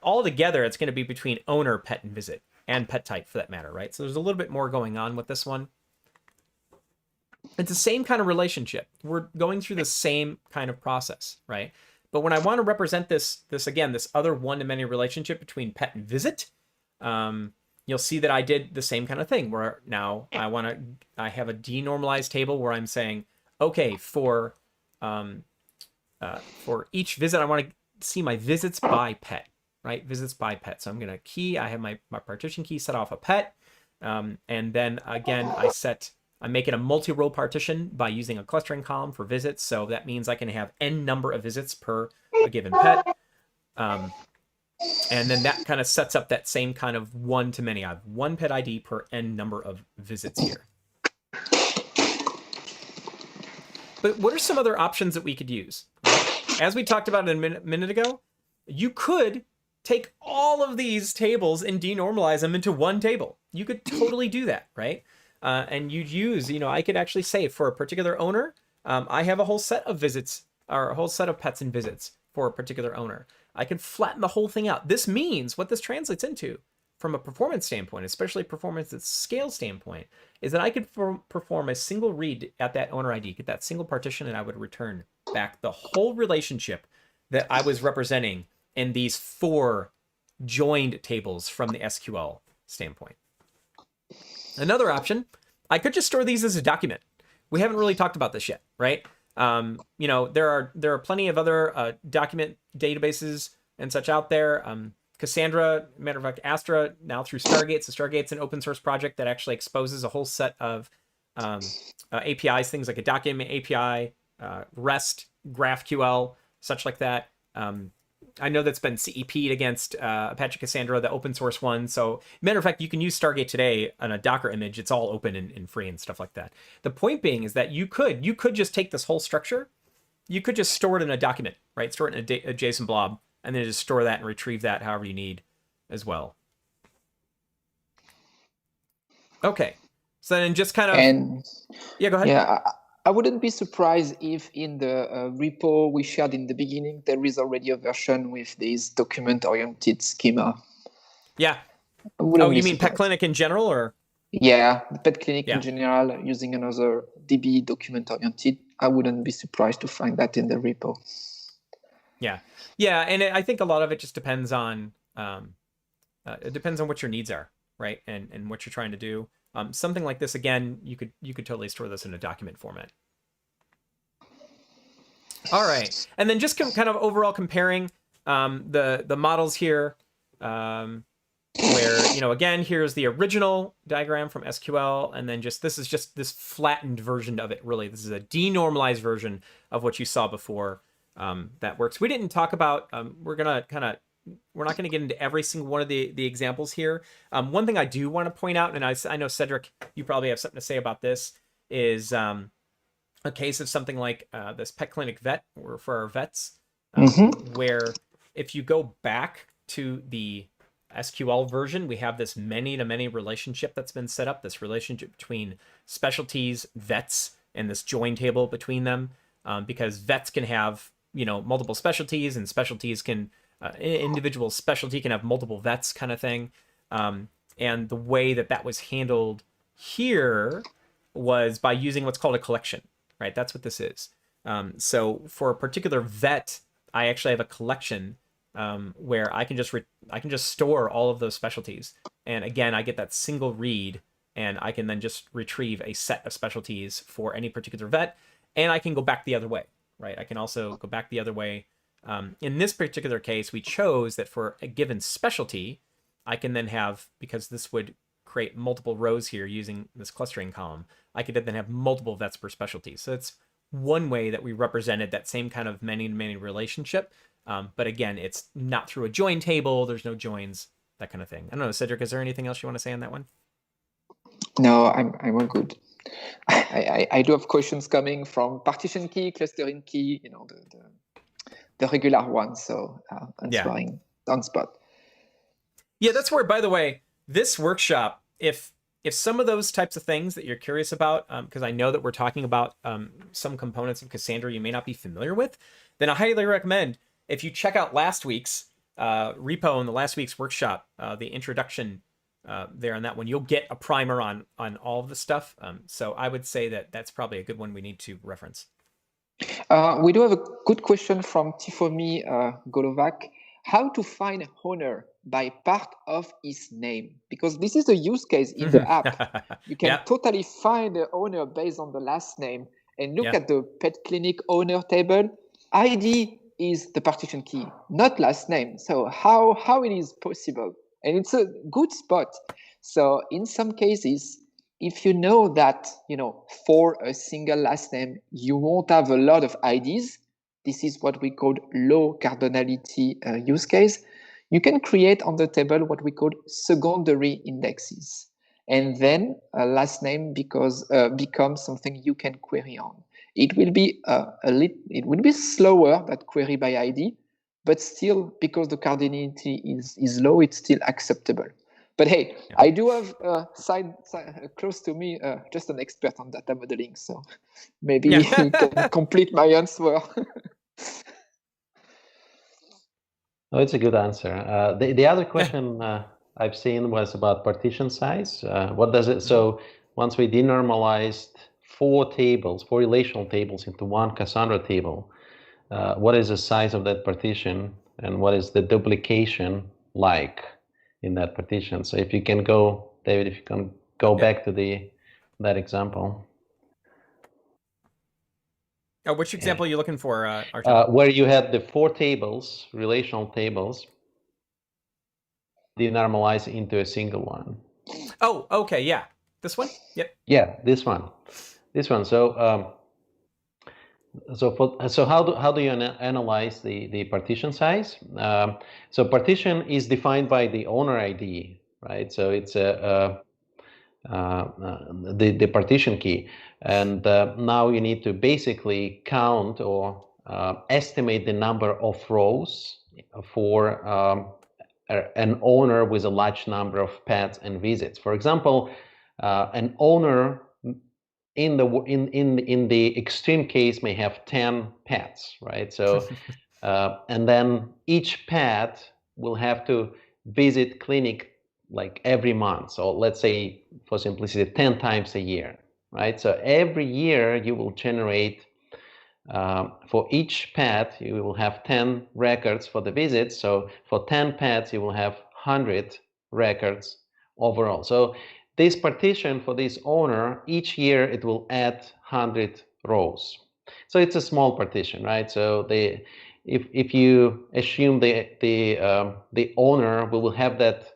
all together, it's going to be between owner, pet, and visit, and pet type for that matter, right? So there's a little bit more going on with this one. It's the same kind of relationship. We're going through the same kind of process, right? But when I want to represent this again, this other one-to-many relationship between pet and visit, you'll see that I did the same kind of thing where now I have a denormalized table where I'm saying, okay, for each visit, I want to see my visits by pet, right? Visits by pet. So I'm going to key, I have my partition key set off a pet. And then again, I'm making a multi-row partition by using a clustering column for visits. So that means I can have n number of visits per a given pet. And then that kind of sets up that same kind of one-to-many. I have one pet ID per n number of visits here. But what are some other options that we could use? As we talked about a minute ago, you could take all of these tables and denormalize them into one table. You could totally do that, right? And you'd use, I could actually say for a particular owner, I have a whole set of visits or a whole set of pets and visits for a particular owner. I can flatten the whole thing out. This means what this translates into from a performance standpoint, especially performance at scale standpoint, is that I could perform a single read at that owner ID, get that single partition, and I would return back the whole relationship that I was representing in these 4 joined tables from the SQL standpoint. Another option, I could just store these as a document. We haven't really talked about this yet, right? There are plenty of other document databases and such out there. Cassandra, matter of fact, Astra, now through Stargate. So Stargate's an open source project that actually exposes a whole set of APIs, things like a document API, REST, GraphQL, such like that. I know that's been CEP'd against Apache Cassandra, the open source one. So matter of fact, you can use Stargate today on a Docker image. It's all open and free and stuff like that. The point being is that you could just take this whole structure, you could just store it in a document, right? Store it in a JSON blob, and then just store that and retrieve that however you need as well. Okay, so then just kind of... yeah, go ahead. Yeah, I wouldn't be surprised if in the repo we shared in the beginning, there is already a version with this document-oriented schema. Yeah. Oh, you mean Pet Clinic in general, or? Yeah, the Pet Clinic in general, using another DB document-oriented. I wouldn't be surprised to find that in the repo. Yeah. Yeah, and I think a lot of it just depends on what your needs are, right? And what you're trying to do. Something like this, again, you could totally store this in a document format. All right, and then just kind of overall comparing the models here, where again, here's the original diagram from SQL, and then this is just this flattened version of it. Really, this is a denormalized version of what you saw before. That works. We didn't talk about. We're not going to get into every single one of the examples here. One thing I do want to point out, and I know, Cedric, you probably have something to say about this, is a case of something like this Pet Clinic Vet, or for our vets, where if you go back to the SQL version, we have this many-to-many relationship that's been set up, this relationship between specialties, vets, and this join table between them, because vets can have multiple specialties, and specialties can... individual specialty can have multiple vets, kind of thing. And the way that was handled here was by using what's called a collection, right? That's what this is. So for a particular vet, I actually have a collection where I can just store all of those specialties. And again, I get that single read, and I can then just retrieve a set of specialties for any particular vet, and I can go back the other way, right? I can also go back the other way. In this particular case, we chose that for a given specialty, I can then have, because this would create multiple rows here using this clustering column, I could then have multiple vets per specialty. So it's one way that we represented that same kind of many-to-many relationship But again, it's not through a join table. There's no joins, that kind of thing. I don't know, Cedric, is there anything else you want to say on that one? No, I'm all good. I do have questions coming from partition key, clustering key, the regular ones. So answering on spot. Yeah, that's where, by the way, this workshop, if some of those types of things that you're curious about, because I know that we're talking about some components of Cassandra you may not be familiar with, then I highly recommend if you check out last week's repo and the last week's workshop, the introduction there on that one, you'll get a primer on all of the stuff. So I would say that that's probably a good one we need to reference. We do have a good question from Tifomi Golovac. How to find owner by part of his name? Because this is a use case in the app. You can totally find the owner based on the last name. And look at the pet clinic owner table. ID is the partition key, not last name. So how it is possible? And it's a good spot. So in some cases, if you know that, for a single last name, you won't have a lot of IDs. This is what we call low cardinality use case. You can create on the table what we call secondary indexes. And then a last name becomes something you can query on. It will be it will be slower than query by ID, but still, because the cardinality is low, it's still acceptable. But hey, I do have close to me just an expert on data modeling, so maybe he can complete my answer. Oh, it's a good answer. The other question I've seen was about partition size. What does it? So once we denormalized 4 relational tables into one Cassandra table, what is the size of that partition, and what is the duplication like in that partition? So if you can go, David, if you can go back to that example. Oh, which example are you looking for, Artem? Where you had the 4 tables, relational tables, denormalized into a single one. Oh, okay, yeah. This one? Yep. Yeah, this one. So how do you analyze the partition size? So partition is defined by the owner ID, right? So it's the partition key, and now you need to basically count or estimate the number of rows for an owner with a large number of paths and visits. For example, an owner in the extreme case may have 10 paths, right? So and then each path will have to visit clinic like every month. So let's say, for simplicity, 10 times a year, right? So every year you will generate for each path, you will have 10 records for the visits. So for 10 paths, you will have 100 records overall. So this partition for this owner, each year it will add 100 rows. So it's a small partition, right? So if you assume the owner will have that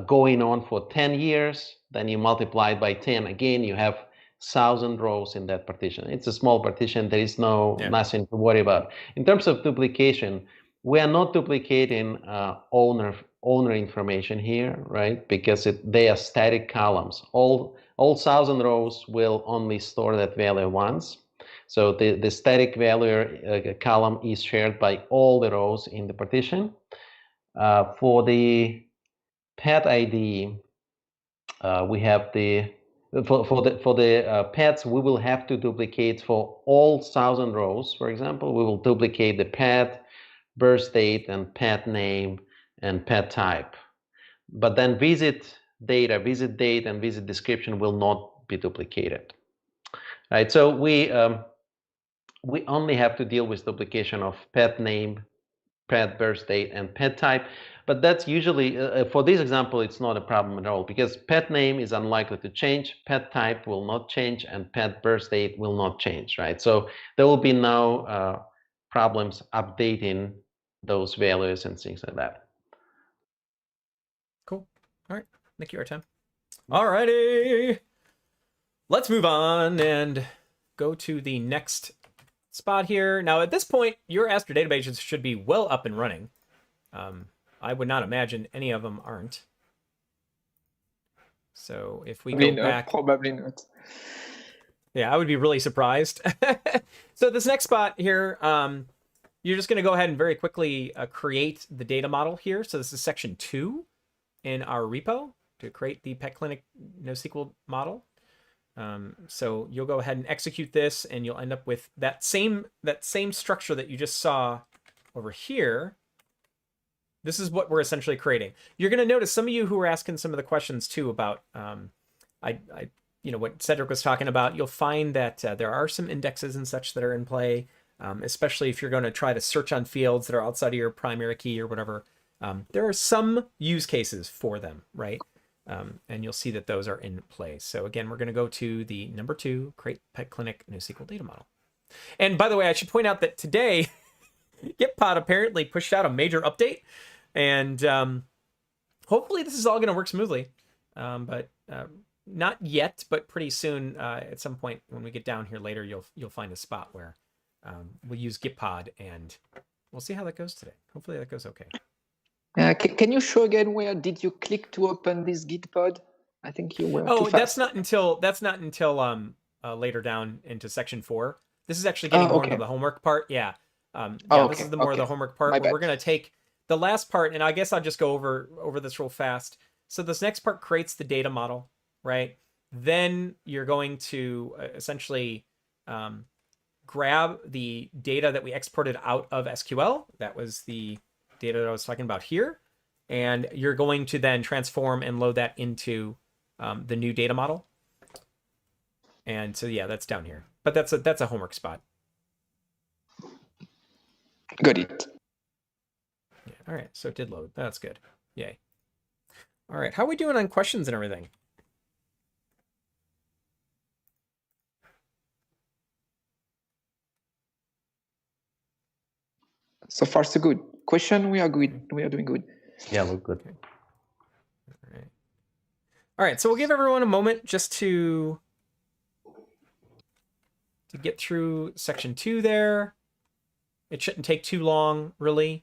going on for 10 years, then you multiply it by 10. Again, you have 1,000 rows in that partition. It's a small partition. There is nothing to worry about. In terms of duplication, we are not duplicating owner information here, right? Because they are static columns. All 1,000 rows will only store that value once. So the static value column is shared by all the rows in the partition. For the path ID, we have for the paths, we will have to duplicate for all 1,000 rows. For example, we will duplicate the path, birth date, and path name and path type. But then visit date, and visit description will not be duplicated. Right. So we only have to deal with duplication of path name, path birth date, and path type. But that's usually, for this example, it's not a problem at all, because path name is unlikely to change, path type will not change, and path birth date will not change, right? So there will be no problems updating those values and things like that. Cool. All right. Thank you, Artem. All righty. Let's move on and go to the next spot here. Now, at this point, your Astra databases should be well up and running. I would not imagine any of them aren't. So if we go back... Probably not. Yeah, I would be really surprised. So this next spot here, you're just going to go ahead and very quickly create the data model here. So this is section 2 in our repo to create the Pet Clinic NoSQL model. So you'll go ahead and execute this, and you'll end up with that same structure that you just saw over here. This is what we're essentially creating. You're going to notice some of you who are asking some of the questions too about what Cedric was talking about. You'll find that there are some indexes and such that are in play, especially if you're going to try to search on fields that are outside of your primary key or whatever. There are some use cases for them, right? And you'll see that those are in play. So again, we're going to go to the number 2, create Pet Clinic NoSQL data model. And by the way, I should point out that today, Gitpod apparently pushed out a major update, and hopefully this is all going to work smoothly. But not yet, but pretty soon, at some point when we get down here later, you'll find a spot where we'll use Gitpod, and we'll see how that goes today. Hopefully that goes okay. Can you show again where did you click to open this Gitpod? I think you were too fast. That's not until later down into section 4. This is actually getting more into the homework part. Yeah. This is the more of the homework part. But we're going to take the last part, and I guess I'll just go over this real fast. So this next part creates the data model, right? Then you're going to essentially grab the data that we exported out of SQL. That was the data that I was talking about here. And you're going to then transform and load that into the new data model. And so, yeah, that's down here. But that's a homework spot. Got it. Yeah, all right, so it did load. That's good. Yay. All right, how are we doing on questions and everything? So far, so good. Question, we are good. We are doing good. Yeah, we're good. Okay. All right, so we'll give everyone a moment just to get through section 2 there. It shouldn't take too long, really.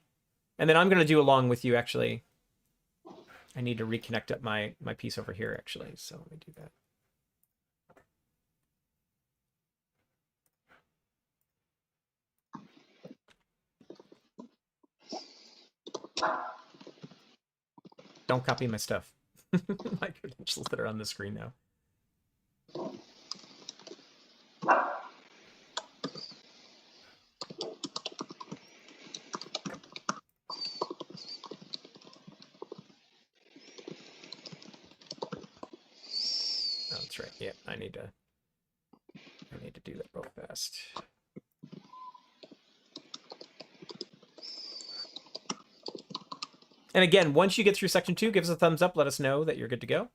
And then I'm going to do along with you, actually. I need to reconnect up my piece over here, actually. So let me do that. Don't copy my stuff. My credentials that are on the screen now. Oh, that's right. Yeah, I need to do that real fast. And again, once you get through section 2, give us a thumbs up. Let us know that you're good to go.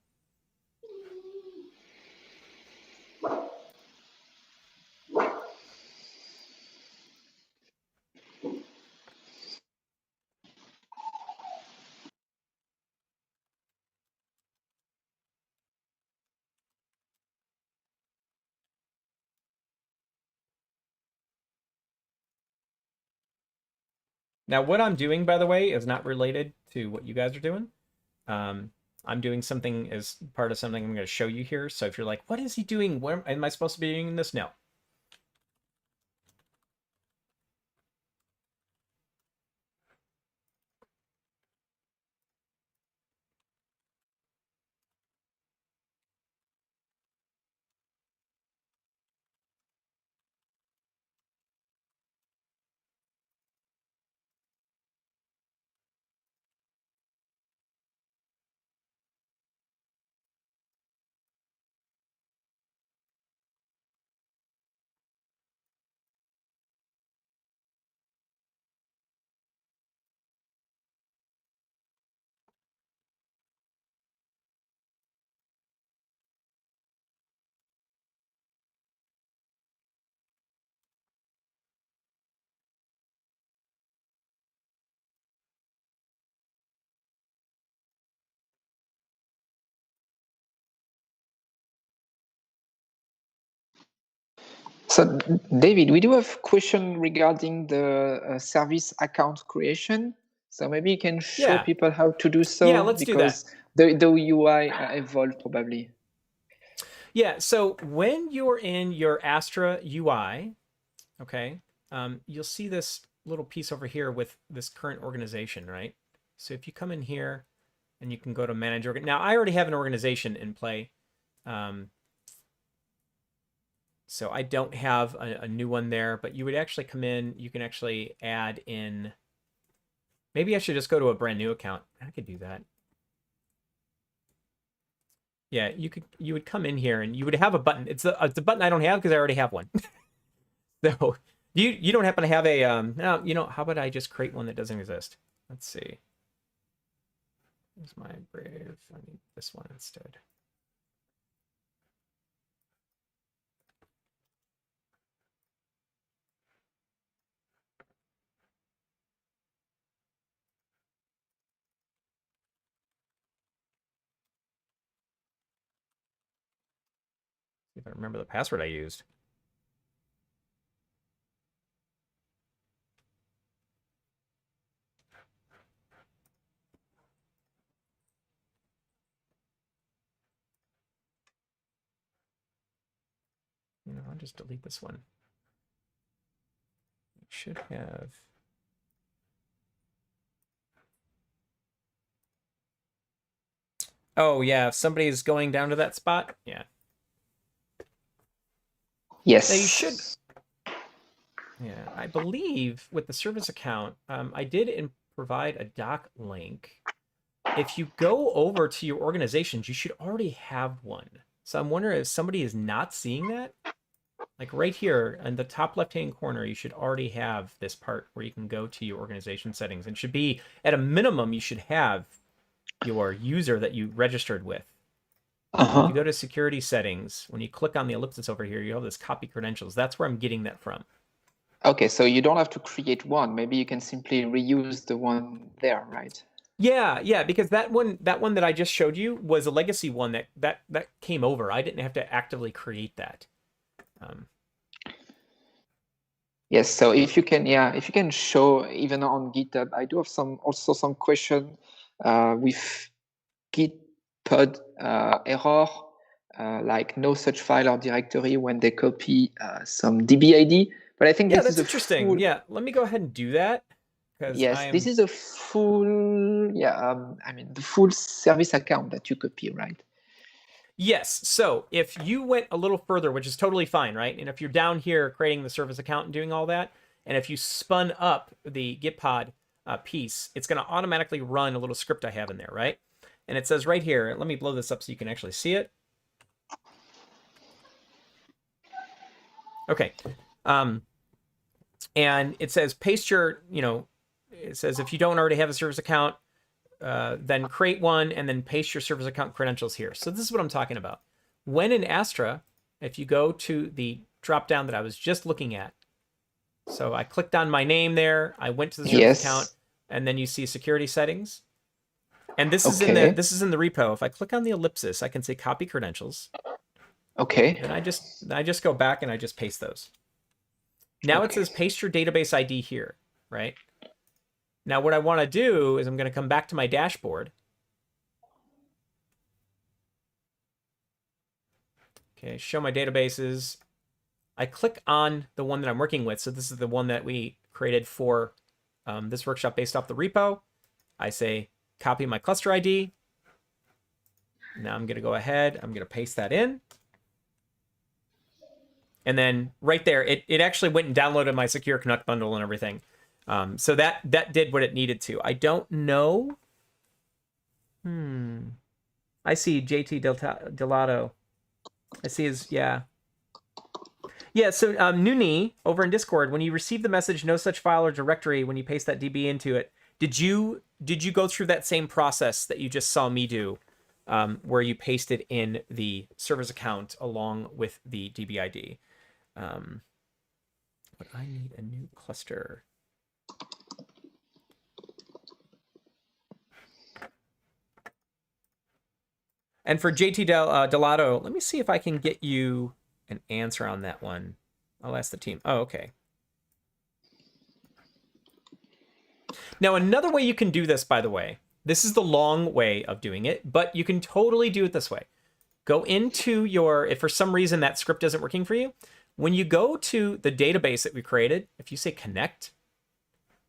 Now, what I'm doing, by the way, is not related to what you guys are doing. I'm doing something as part of something I'm going to show you here. So if you're like, what is he doing? Where am I supposed to be doing this? No. So, David, we do have question regarding the service account creation. So maybe you can show Yeah. people how to do so. Yeah, let's do that. Because the UI evolved probably. Yeah, so when you're in your Astra UI, okay, you'll see this little piece over here with this current organization, right? So if you come in here and you can go to manage organ. Now I already have an organization in play. So I don't have a new one there, but you would actually come in, you can actually add in, maybe I should just go to a brand new account. I could do that. Yeah, you would come in here and you would have a button. It's a button I don't have because I already have one. So you don't happen to have a no, you know, how about I just create one that doesn't exist? Let's see. Here's my Brave. I need this one instead. See if I remember the password I used. You know, I'll just delete this one. It should have. Oh yeah, if somebody's going down to that spot, yeah. Yes. Now you should. Yeah, I believe with the service account, I did provide a doc link. If you go over to your organizations, you should already have one. So I'm wondering if somebody is not seeing that. Like right here in the top left-hand corner, you should already have this part where you can go to your organization settings. And should be, at a minimum, you should have your user that you registered with. If you go to security settings, when you click on the ellipsis over here, you have this copy credentials. That's where I'm getting that from. Okay, so you don't have to create one. Maybe you can simply reuse the one there, right? Yeah, because that one that I just showed you was a legacy one that came over. I didn't have to actively create that. Yes, so if you can show even on GitHub, I do have also some question with Gitpod error, like no such file or directory when they copy some DB ID. But I think Yeah, this that's is interesting. Yeah, let me go ahead and do that. Yes, this is a full, I mean, the full service account that you copy, right? Yes. So if you went a little further, which is totally fine, right? And if you're down here creating the service account and doing all that, and if you spun up the Gitpod piece, it's going to automatically run a little script I have in there, right? And it says right here, let me blow this up so you can actually see it. Okay. And it says paste your, it says if you don't already have a service account, then create one and then paste your service account credentials here. So this is what I'm talking about. When in Astra, if you go to the drop down that I was just looking at, so I clicked on my name there, I went to the service account, and then you see security settings. And this is in the repo. If I click on the ellipsis, I can say copy credentials. Okay. And I just go back and I just paste those. Now it says paste your database ID here, right? Now what I want to do is I'm going to come back to my dashboard. Okay, show my databases. I click on the one that I'm working with. So this is the one that we created for this workshop based off the repo. I say copy my cluster ID. Now I'm going to go ahead. I'm going to paste that in. And then right there, it actually went and downloaded my Secure Connect bundle and everything. So that did what it needed to. I don't know. I see JT Delato. I see his, yeah. Yeah, so Nuni, over in Discord, when you receive the message, no such file or directory, when you paste that DB into it, did you go through that same process that you just saw me do, where you pasted in the server's account along with the DB ID? But I need a new cluster. And for JT Delato, let me see if I can get you an answer on that one. I'll ask the team. Oh, okay. Now, another way you can do this, by the way, this is the long way of doing it, but you can totally do it this way. Go into your, if for some reason that script isn't working for you, when you go to the database that we created, if you say connect,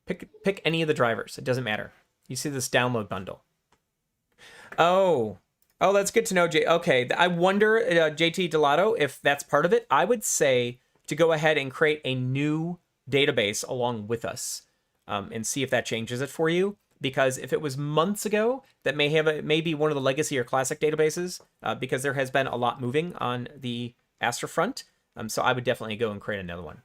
pick any of the drivers. It doesn't matter. You see this download bundle. Oh, that's good to know, Jay. Okay, I wonder, JT Delato, if that's part of it. I would say to go ahead and create a new database along with us and see if that changes it for you. Because if it was months ago, that may be one of the legacy or classic databases, because there has been a lot moving on the Astra front. So I would definitely go and create another one.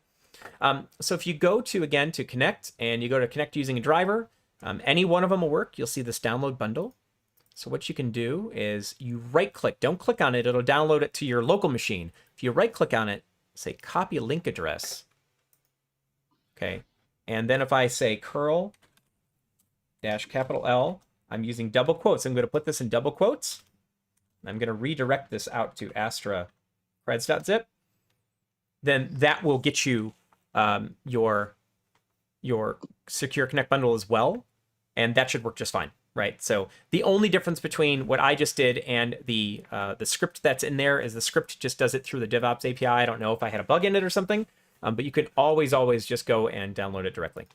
So if you go to, again, to connect, and you go to connect using a driver, any one of them will work. You'll see this download bundle. So what you can do is you right click, don't click on it, it'll download it to your local machine. If you right click on it, say copy link address. Okay. And then if I say curl -L, I'm using double quotes. I'm going to put this in double quotes. I'm going to redirect this out to Astra creds.zip. Then that will get you your secure connect bundle as well. And that should work just fine. Right, so the only difference between what I just did and the script that's in there is the script just does it through the DevOps API. I don't know if I had a bug in it or something, but you can always just go and download it directly.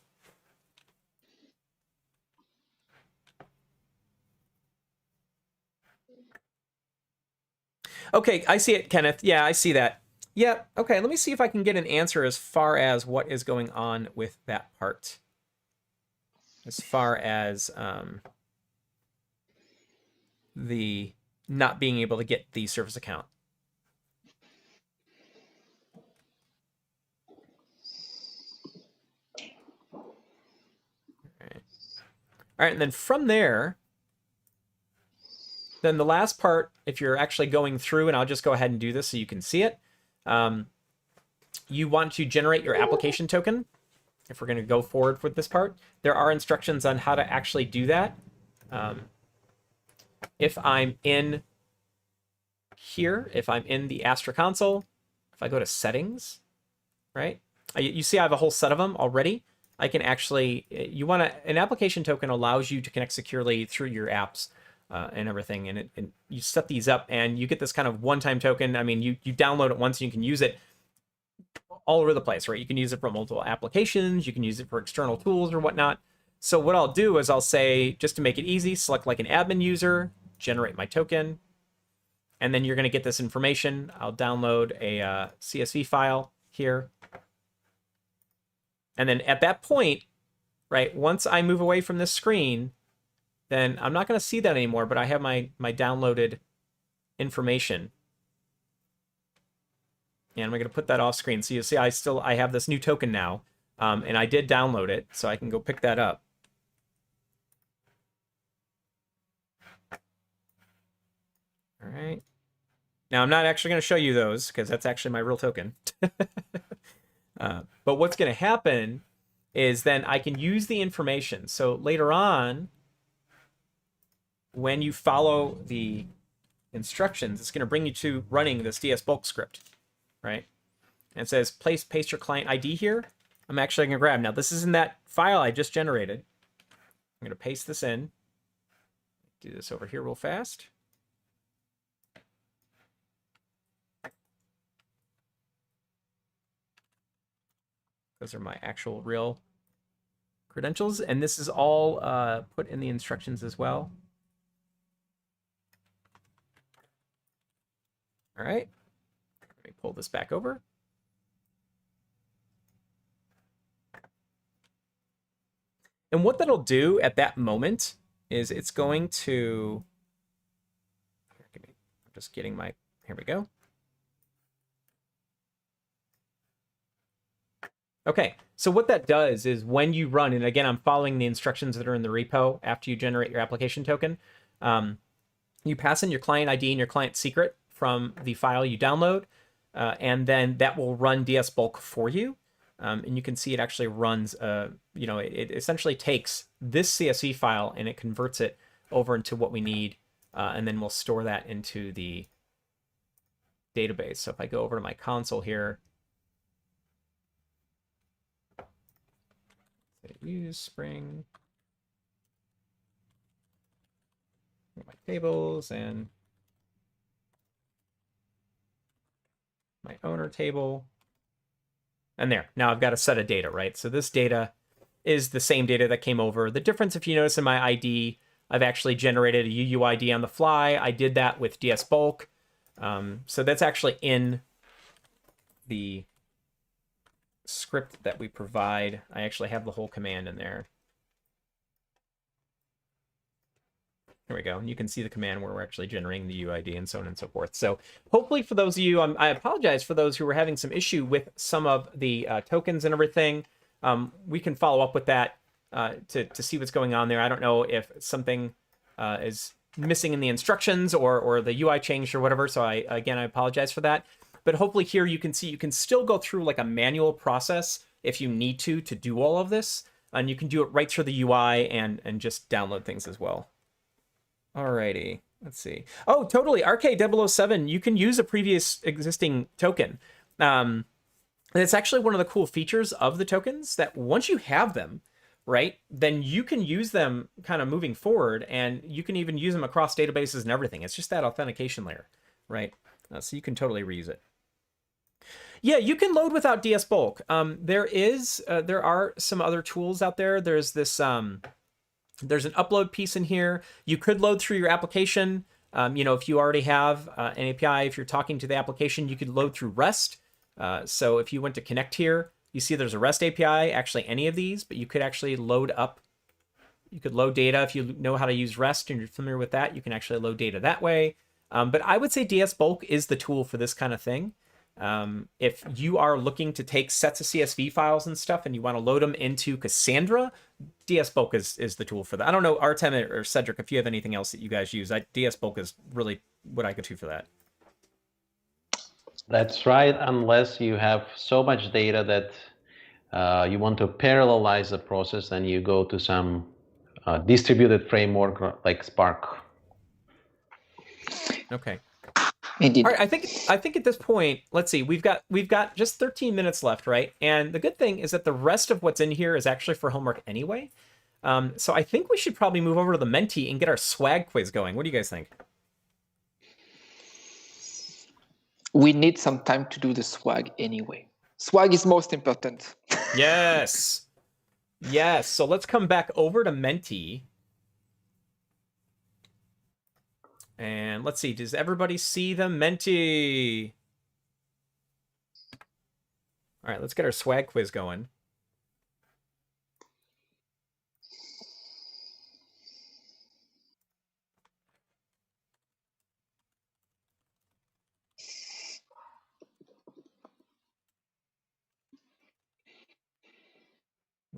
Okay, I see it, Kenneth. Yeah, I see that. Yeah, okay, let me see if I can get an answer as far as what is going on with that part. As far as... the not being able to get the service account. All right, and then from there, then the last part, if you're actually going through, and I'll just go ahead and do this so you can see it, you want to generate your application token. If we're going to go forward with this part, there are instructions on how to actually do that. If I'm in here, if I'm in the Astra console, if I go to settings, right? You see I have a whole set of them already. I can actually, an application token allows you to connect securely through your apps and everything. And you set these up and you get this kind of one-time token. I mean, you download it once and you can use it all over the place, right? You can use it for multiple applications. You can use it for external tools or whatnot. So what I'll do is I'll say, just to make it easy, select like an admin user, generate my token, and then you're going to get this information. I'll download a CSV file here. And then at that point, right, once I move away from this screen, then I'm not going to see that anymore, but I have my downloaded information. And I'm going to put that off screen. So you see I have this new token now, and I did download it, so I can go pick that up. All right. Now, I'm not actually going to show you those because that's actually my real token. But what's going to happen is then I can use the information. So later on, when you follow the instructions, it's going to bring you to running this DS bulk script, right? And it says, paste your client ID here. I'm actually going to grab. Now, this is in that file I just generated. I'm going to paste this in. Do this over here real fast. Those are my actual real credentials. And this is all put in the instructions as well. All right. Let me pull this back over. And what that'll do at that moment is it's going to... I'm just getting my... Here we go. Okay, so what that does is when you run, and again, I'm following the instructions that are in the repo after you generate your application token, you pass in your client ID and your client secret from the file you download, and then that will run DS bulk for you. And you can see it actually runs, it essentially takes this CSV file and it converts it over into what we need, and then we'll store that into the database. So if I go over to my console here, use Spring. My tables and my owner table. And there, now I've got a set of data, right? So this data is the same data that came over. The difference, if you notice in my ID, I've actually generated a UUID on the fly. I did that with dsBulk. So that's actually in the script that we provide. I actually have the whole command in there. There we go. And you can see the command where we're actually generating the UID and so on and so forth. So hopefully for those of you, I apologize for those who were having some issue with some of the tokens and everything. We can follow up with that to see what's going on there. I don't know if something is missing in the instructions or the UI changed or whatever. So I apologize for that. But hopefully here you can see you can still go through like a manual process if you need to do all of this. And you can do it right through the UI and just download things as well. Alrighty, let's see. Oh, totally. RK007, you can use a previous existing token. And it's actually one of the cool features of the tokens that once you have them, right, then you can use them kind of moving forward, and you can even use them across databases and everything. It's just that authentication layer, right? So you can totally reuse it. Yeah, you can load without dsBulk. There are some other tools out there. There's this... There's an upload piece in here. You could load through your application. If you already have an API, if you're talking to the application, you could load through REST. So if you went to connect here, you see there's a REST API, actually any of these, but you could actually load up. You could load data if you know how to use REST and you're familiar with that. You can actually load data that way. But I would say dsBulk is the tool for this kind of thing. If you are looking to take sets of CSV files and stuff and you want to load them into Cassandra, dsBulk is the tool for that. I don't know, Artem or Cedric, if you have anything else that you guys use. dsBulk is really what I go to for that. That's right, unless you have so much data that you want to parallelize the process, then you go to some distributed framework like Spark. Okay. Indeed. All right, I think at this point, let's see, we've got just 13 minutes left, right? And the good thing is that the rest of what's in here is actually for homework anyway. So I think we should probably move over to the Menti and get our swag quiz going. What do you guys think? We need some time to do the swag anyway. Swag is most important. Yes. Yes. So let's come back over to Menti. And let's see, does everybody see the Menti? All right, let's get our swag quiz going.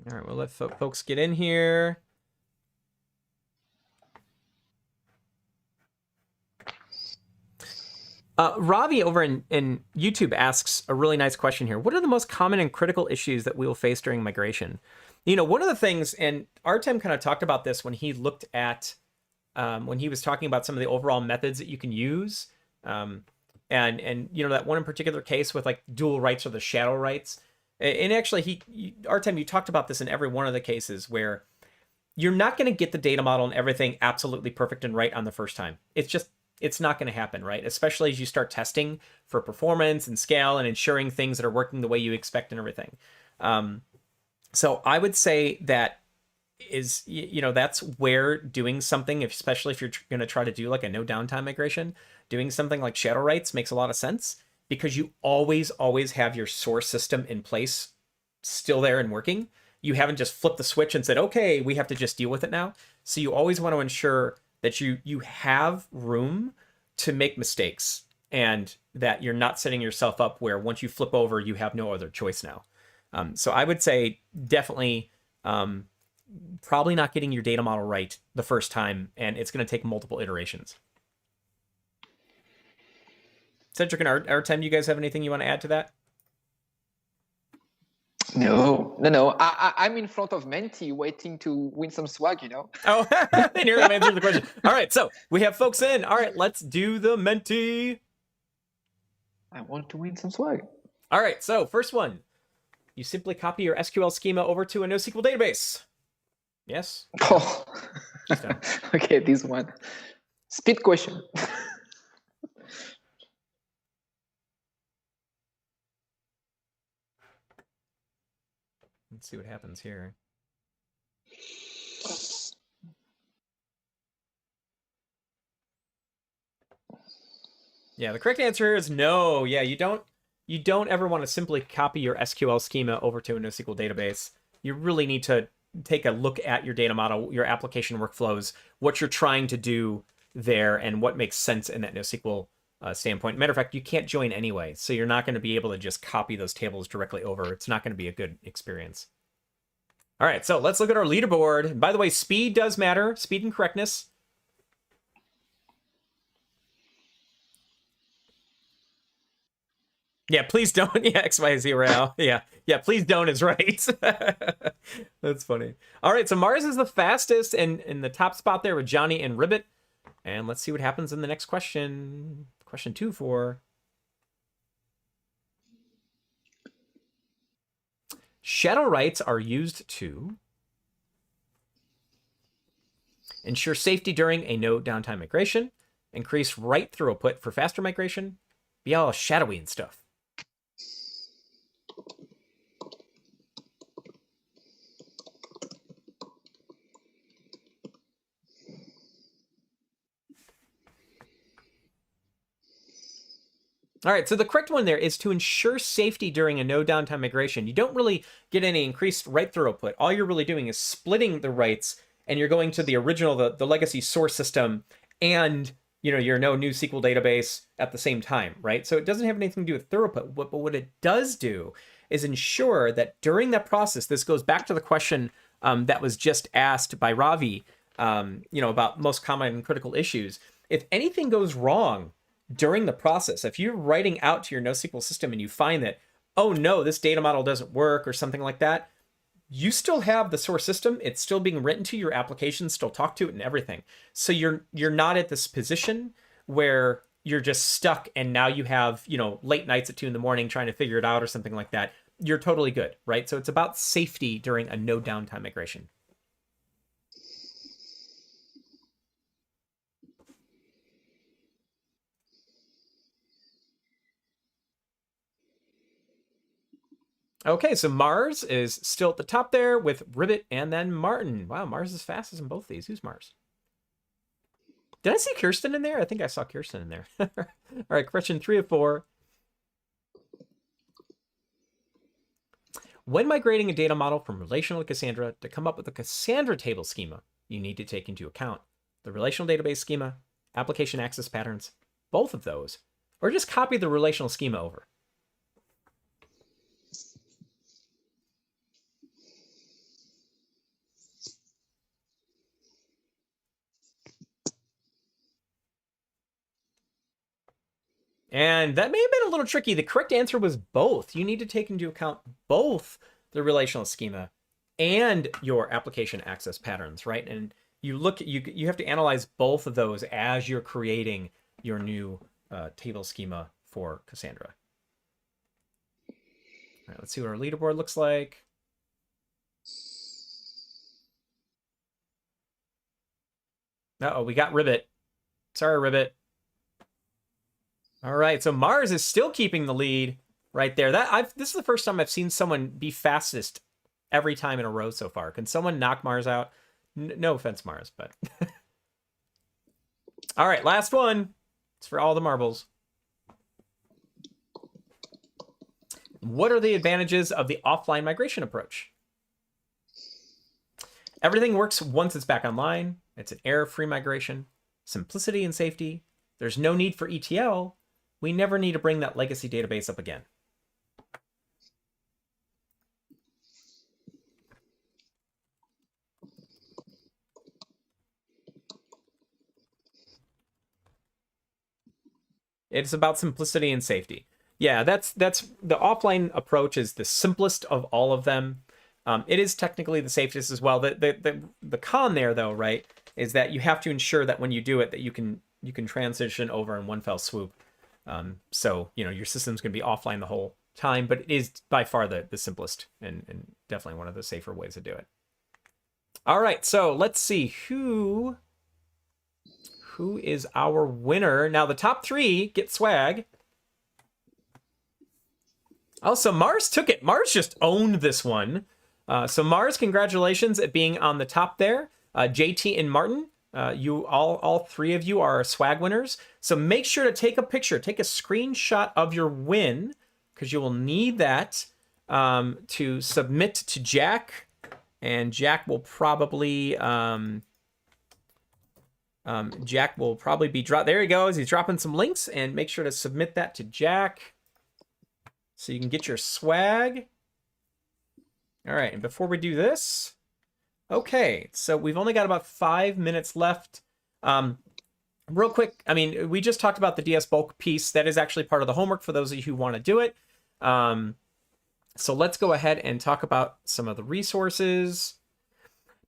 All right, we'll let folks get in here. Ravi over in YouTube asks a really nice question here. What are the most common and critical issues that we will face during migration? One of the things, and Artem kind of talked about this when he looked at, when he was talking about some of the overall methods that you can use. And that one in particular case with like dual rights or the shadow rights. And actually, Artem, you talked about this in every one of the cases where you're not going to get the data model and everything absolutely perfect and right on the first time. It's not going to happen, right? Especially as you start testing for performance and scale and ensuring things that are working the way you expect and everything. So I would say that that's where doing something, especially if you're going to try to do like a no downtime migration, doing something like shadow rights makes a lot of sense because you always have your source system in place still there and working. You haven't just flipped the switch and said, okay, we have to just deal with it now. So you always want to ensure that you have room to make mistakes and that you're not setting yourself up where once you flip over, you have no other choice now. So I would say definitely probably not getting your data model right the first time, and it's going to take multiple iterations. Cedric and Artem, you guys have anything you want to add to that? No. I'm in front of Menti waiting to win some swag, Oh, they nearly answered the question. All right, so we have folks in. All right, let's do the Menti. I want to win some swag. All right, so first one. You simply copy your SQL schema over to a NoSQL database. Yes? Oh. Just done. Okay, this one. Speed question. Let's see what happens here. Yeah, the correct answer is no. Yeah, you don't ever want to simply copy your SQL schema over to a NoSQL database. You really need to take a look at your data model, your application workflows, what you're trying to do there, and what makes sense in that NoSQL standpoint. Matter of fact, you can't join anyway, so you're not going to be able to just copy those tables directly over. It's not going to be a good experience. All right, so let's look at our leaderboard. By the way, speed does matter, speed and correctness. Yeah, please don't. Yeah, XYZ. Yeah, please don't is right. That's funny. All right, so Mars is the fastest and in the top spot there with Johnny and Ribbit. And let's see what happens in the next question. Question 2 for... Shadow writes are used to ensure safety during a no downtime migration, increase write throughput for faster migration, be all shadowy and stuff. All right, so the correct one there is to ensure safety during a no downtime migration. You don't really get any increased write throughput. All you're really doing is splitting the writes, and you're going to the original, the legacy source system, and your NoSQL database at the same time, right? So it doesn't have anything to do with throughput. But what it does do is ensure that during that process, this goes back to the question that was just asked by Ravi, about most common and critical issues. If anything goes wrong during the process, if you're writing out to your NoSQL system and you find that, oh no, this data model doesn't work or something like that, you still have the source system. It's still being written to, your application still talk to it and everything. So you're not at this position where you're just stuck and now you have, late nights at 2 a.m. trying to figure it out or something like that. You're totally good, right? So it's about safety during a no downtime migration. Okay, so Mars is still at the top there with Ribbit and then Martin. Wow, Mars is fastest in both these. Who's Mars? Did I see Kirsten in there? I think I saw Kirsten in there. All right, question 3 of 4. When migrating a data model from relational to Cassandra, to come up with a Cassandra table schema, you need to take into account the relational database schema, application access patterns, both of those, or just copy the relational schema over. And that may have been a little tricky. The correct answer was both. You need to take into account both the relational schema and your application access patterns, right? And you have to analyze both of those as you're creating your new table schema for Cassandra. All right, let's see what our leaderboard looks like. Uh-oh, we got Ribbit. Sorry, Ribbit. All right, so Mars is still keeping the lead right there. This is the first time I've seen someone be fastest every time in a row so far. Can someone knock Mars out? No offense, Mars, but... All right, last one. It's for all the marbles. What are the advantages of the offline migration approach? Everything works once it's back online. It's an error-free migration. Simplicity and safety. There's no need for ETL. We never need to bring that legacy database up again. It's about simplicity and safety. Yeah, that's the offline approach is the simplest of all of them. It is technically the safest as well. The con there, though, right, is that you have to ensure that when you do it, that you can transition over in one fell swoop. So your system's going to be offline time, but it is by far the simplest and definitely one of the safer ways to do it. All right, so let's see who is our winner. Now the top 3 get swag. Oh, so Mars took it. Mars just owned this one. So Mars, congratulations at being on the top there. JT and Martin, you all 3 of you are swag winners. So make sure to take a picture, take a screenshot of your win, because you will need that to submit to Jack. And Jack will probably be there he goes. He's dropping some links, and make sure to submit that to Jack so you can get your swag. All right, and before we do this, okay, so we've only got about 5 minutes left. Real quick, I mean, we just talked about the DS bulk piece. That is actually part of the homework for those of you who want to do it. So let's go ahead and talk about some of the resources.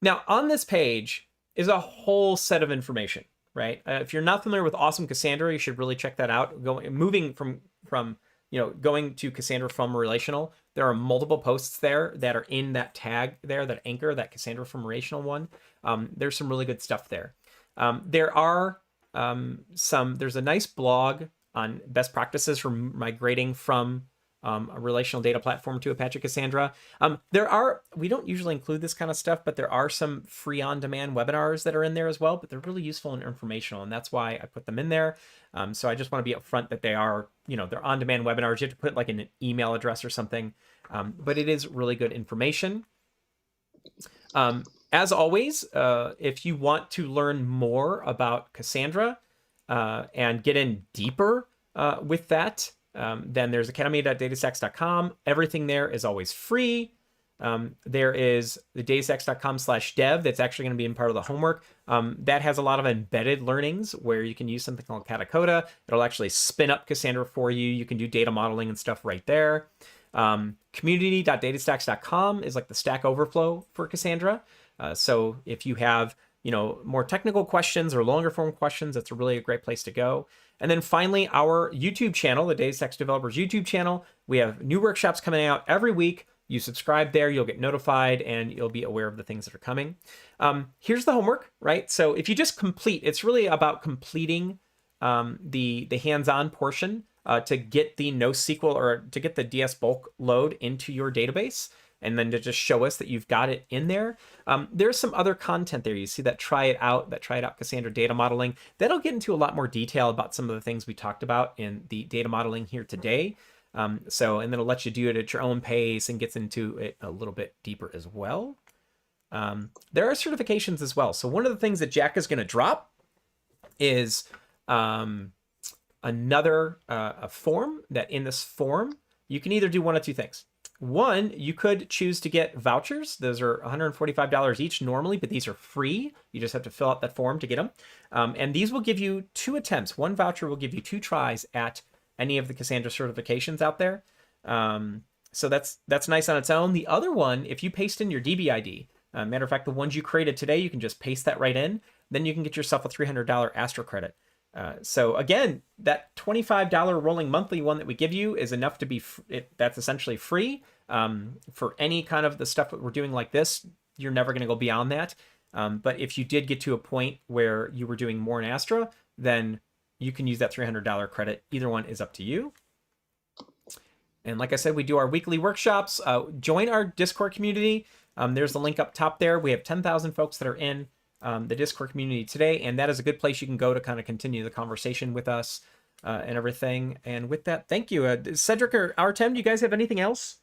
Now, on this page is a whole set of information, right? If you're not familiar with Awesome Cassandra, you should really check that out. Moving from going to Cassandra from relational, there are multiple posts there that are in that tag there, that anchor, that Cassandra from relational one. There's some really good stuff there. There's a nice blog on best practices for migrating from a relational data platform to Apache Cassandra. We don't usually include this kind of stuff, but there are some free on-demand webinars that are in there as well, but they're really useful and informational, and that's why I put them in there. So I just want to be upfront that they are, they're on-demand webinars. You have to put like an email address or something, but it is really good information. As always, if you want to learn more about Cassandra and get in deeper with that, then there's academy.datastax.com. Everything there is always free. There is the datastax.com/dev that's actually going to be in part of the homework. That has a lot of embedded learnings where you can use something called Katacoda. It'll actually spin up Cassandra for you. You can do data modeling and stuff right there. Community.datastax.com is like the Stack Overflow for Cassandra. So if you have more technical questions or longer form questions, that's really a great place to go. And then finally, our YouTube channel, the DataStax Developers YouTube channel. We have new workshops coming out every week. You subscribe there, you'll get notified, and you'll be aware of the things that are coming. Here's the homework, right? So if you just complete, it's really about completing the hands-on portion to get the NoSQL or to get the DS bulk load into your database, and then to just show us that you've got it in there. There's some other content there. You see that try it out Cassandra data modeling. That'll get into a lot more detail about some of the things we talked about in the data modeling here today. And then it'll let you do it at your own pace and gets into it a little bit deeper as well. There are certifications as well. So one of the things that Jack is going to drop is another a form that in this form, you can either do one of two things. One, you could choose to get vouchers. Those are $145 each normally, but these are free. You just have to fill out that form to get them. And these will give you 2 attempts. One voucher will give you 2 tries at any of the Cassandra certifications out there. So that's nice on its own. The other one, if you paste in your DB ID, matter of fact, the ones you created today, you can just paste that right in. Then you can get yourself a $300 Astra credit. So again, that $25 rolling monthly one that we give you is enough to be, that's essentially free. For any kind of the stuff that we're doing like this, you're never going to go beyond that. But if you did get to a point where you were doing more in Astra, then you can use that $300 credit. Either one is up to you. And like I said, we do our weekly workshops. Join our Discord community. There's the link up top there. We have 10,000 folks that are in the Discord community today, and that is a good place you can go to kind of continue the conversation with us and everything. And with that, thank you. Cedric or Artem, do you guys have anything else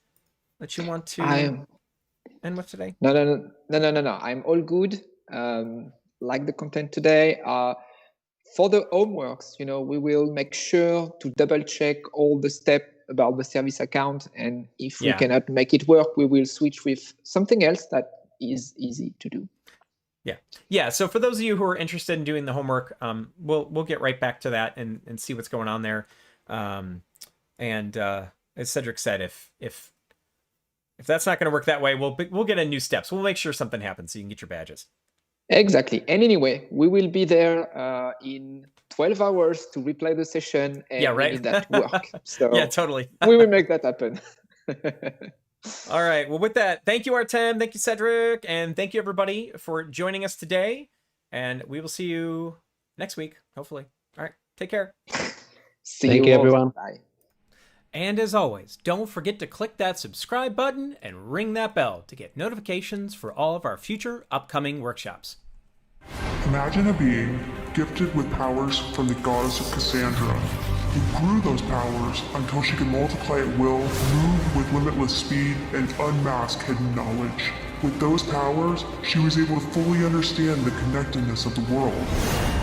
that you want to end with today? No. I'm all good. Like the content today. For the homeworks, we will make sure to double check all the steps about the service account. And if we cannot make it work, we will switch with something else that is easy to do. Yeah. So for those of you who are interested in doing the homework, we'll get right back to that and see what's going on there. And as Cedric said, if that's not going to work that way, we'll get in new steps. We'll make sure something happens so you can get your badges. Exactly. And anyway, we will be there in 12 hours to replay the session, and Yeah, right. we need that to work. So Yeah, totally. we will make that happen. All right. Well, with that, thank you, Artem. Thank you, Cedric. And thank you, everybody, for joining us today. And we will see you next week, hopefully. All right. Take care. Thank you, everyone. Bye. And as always, don't forget to click that subscribe button and ring that bell to get notifications for all of our future upcoming workshops. Imagine a being gifted with powers from the goddess of Cassandra, who grew those powers until she could multiply at will, move with limitless speed, and unmask hidden knowledge. With those powers, she was able to fully understand the connectedness of the world.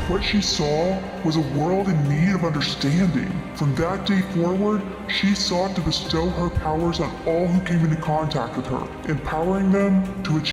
What she saw was a world in need of understanding. From that day forward, she sought to bestow her powers on all who came into contact with her, empowering them to achieve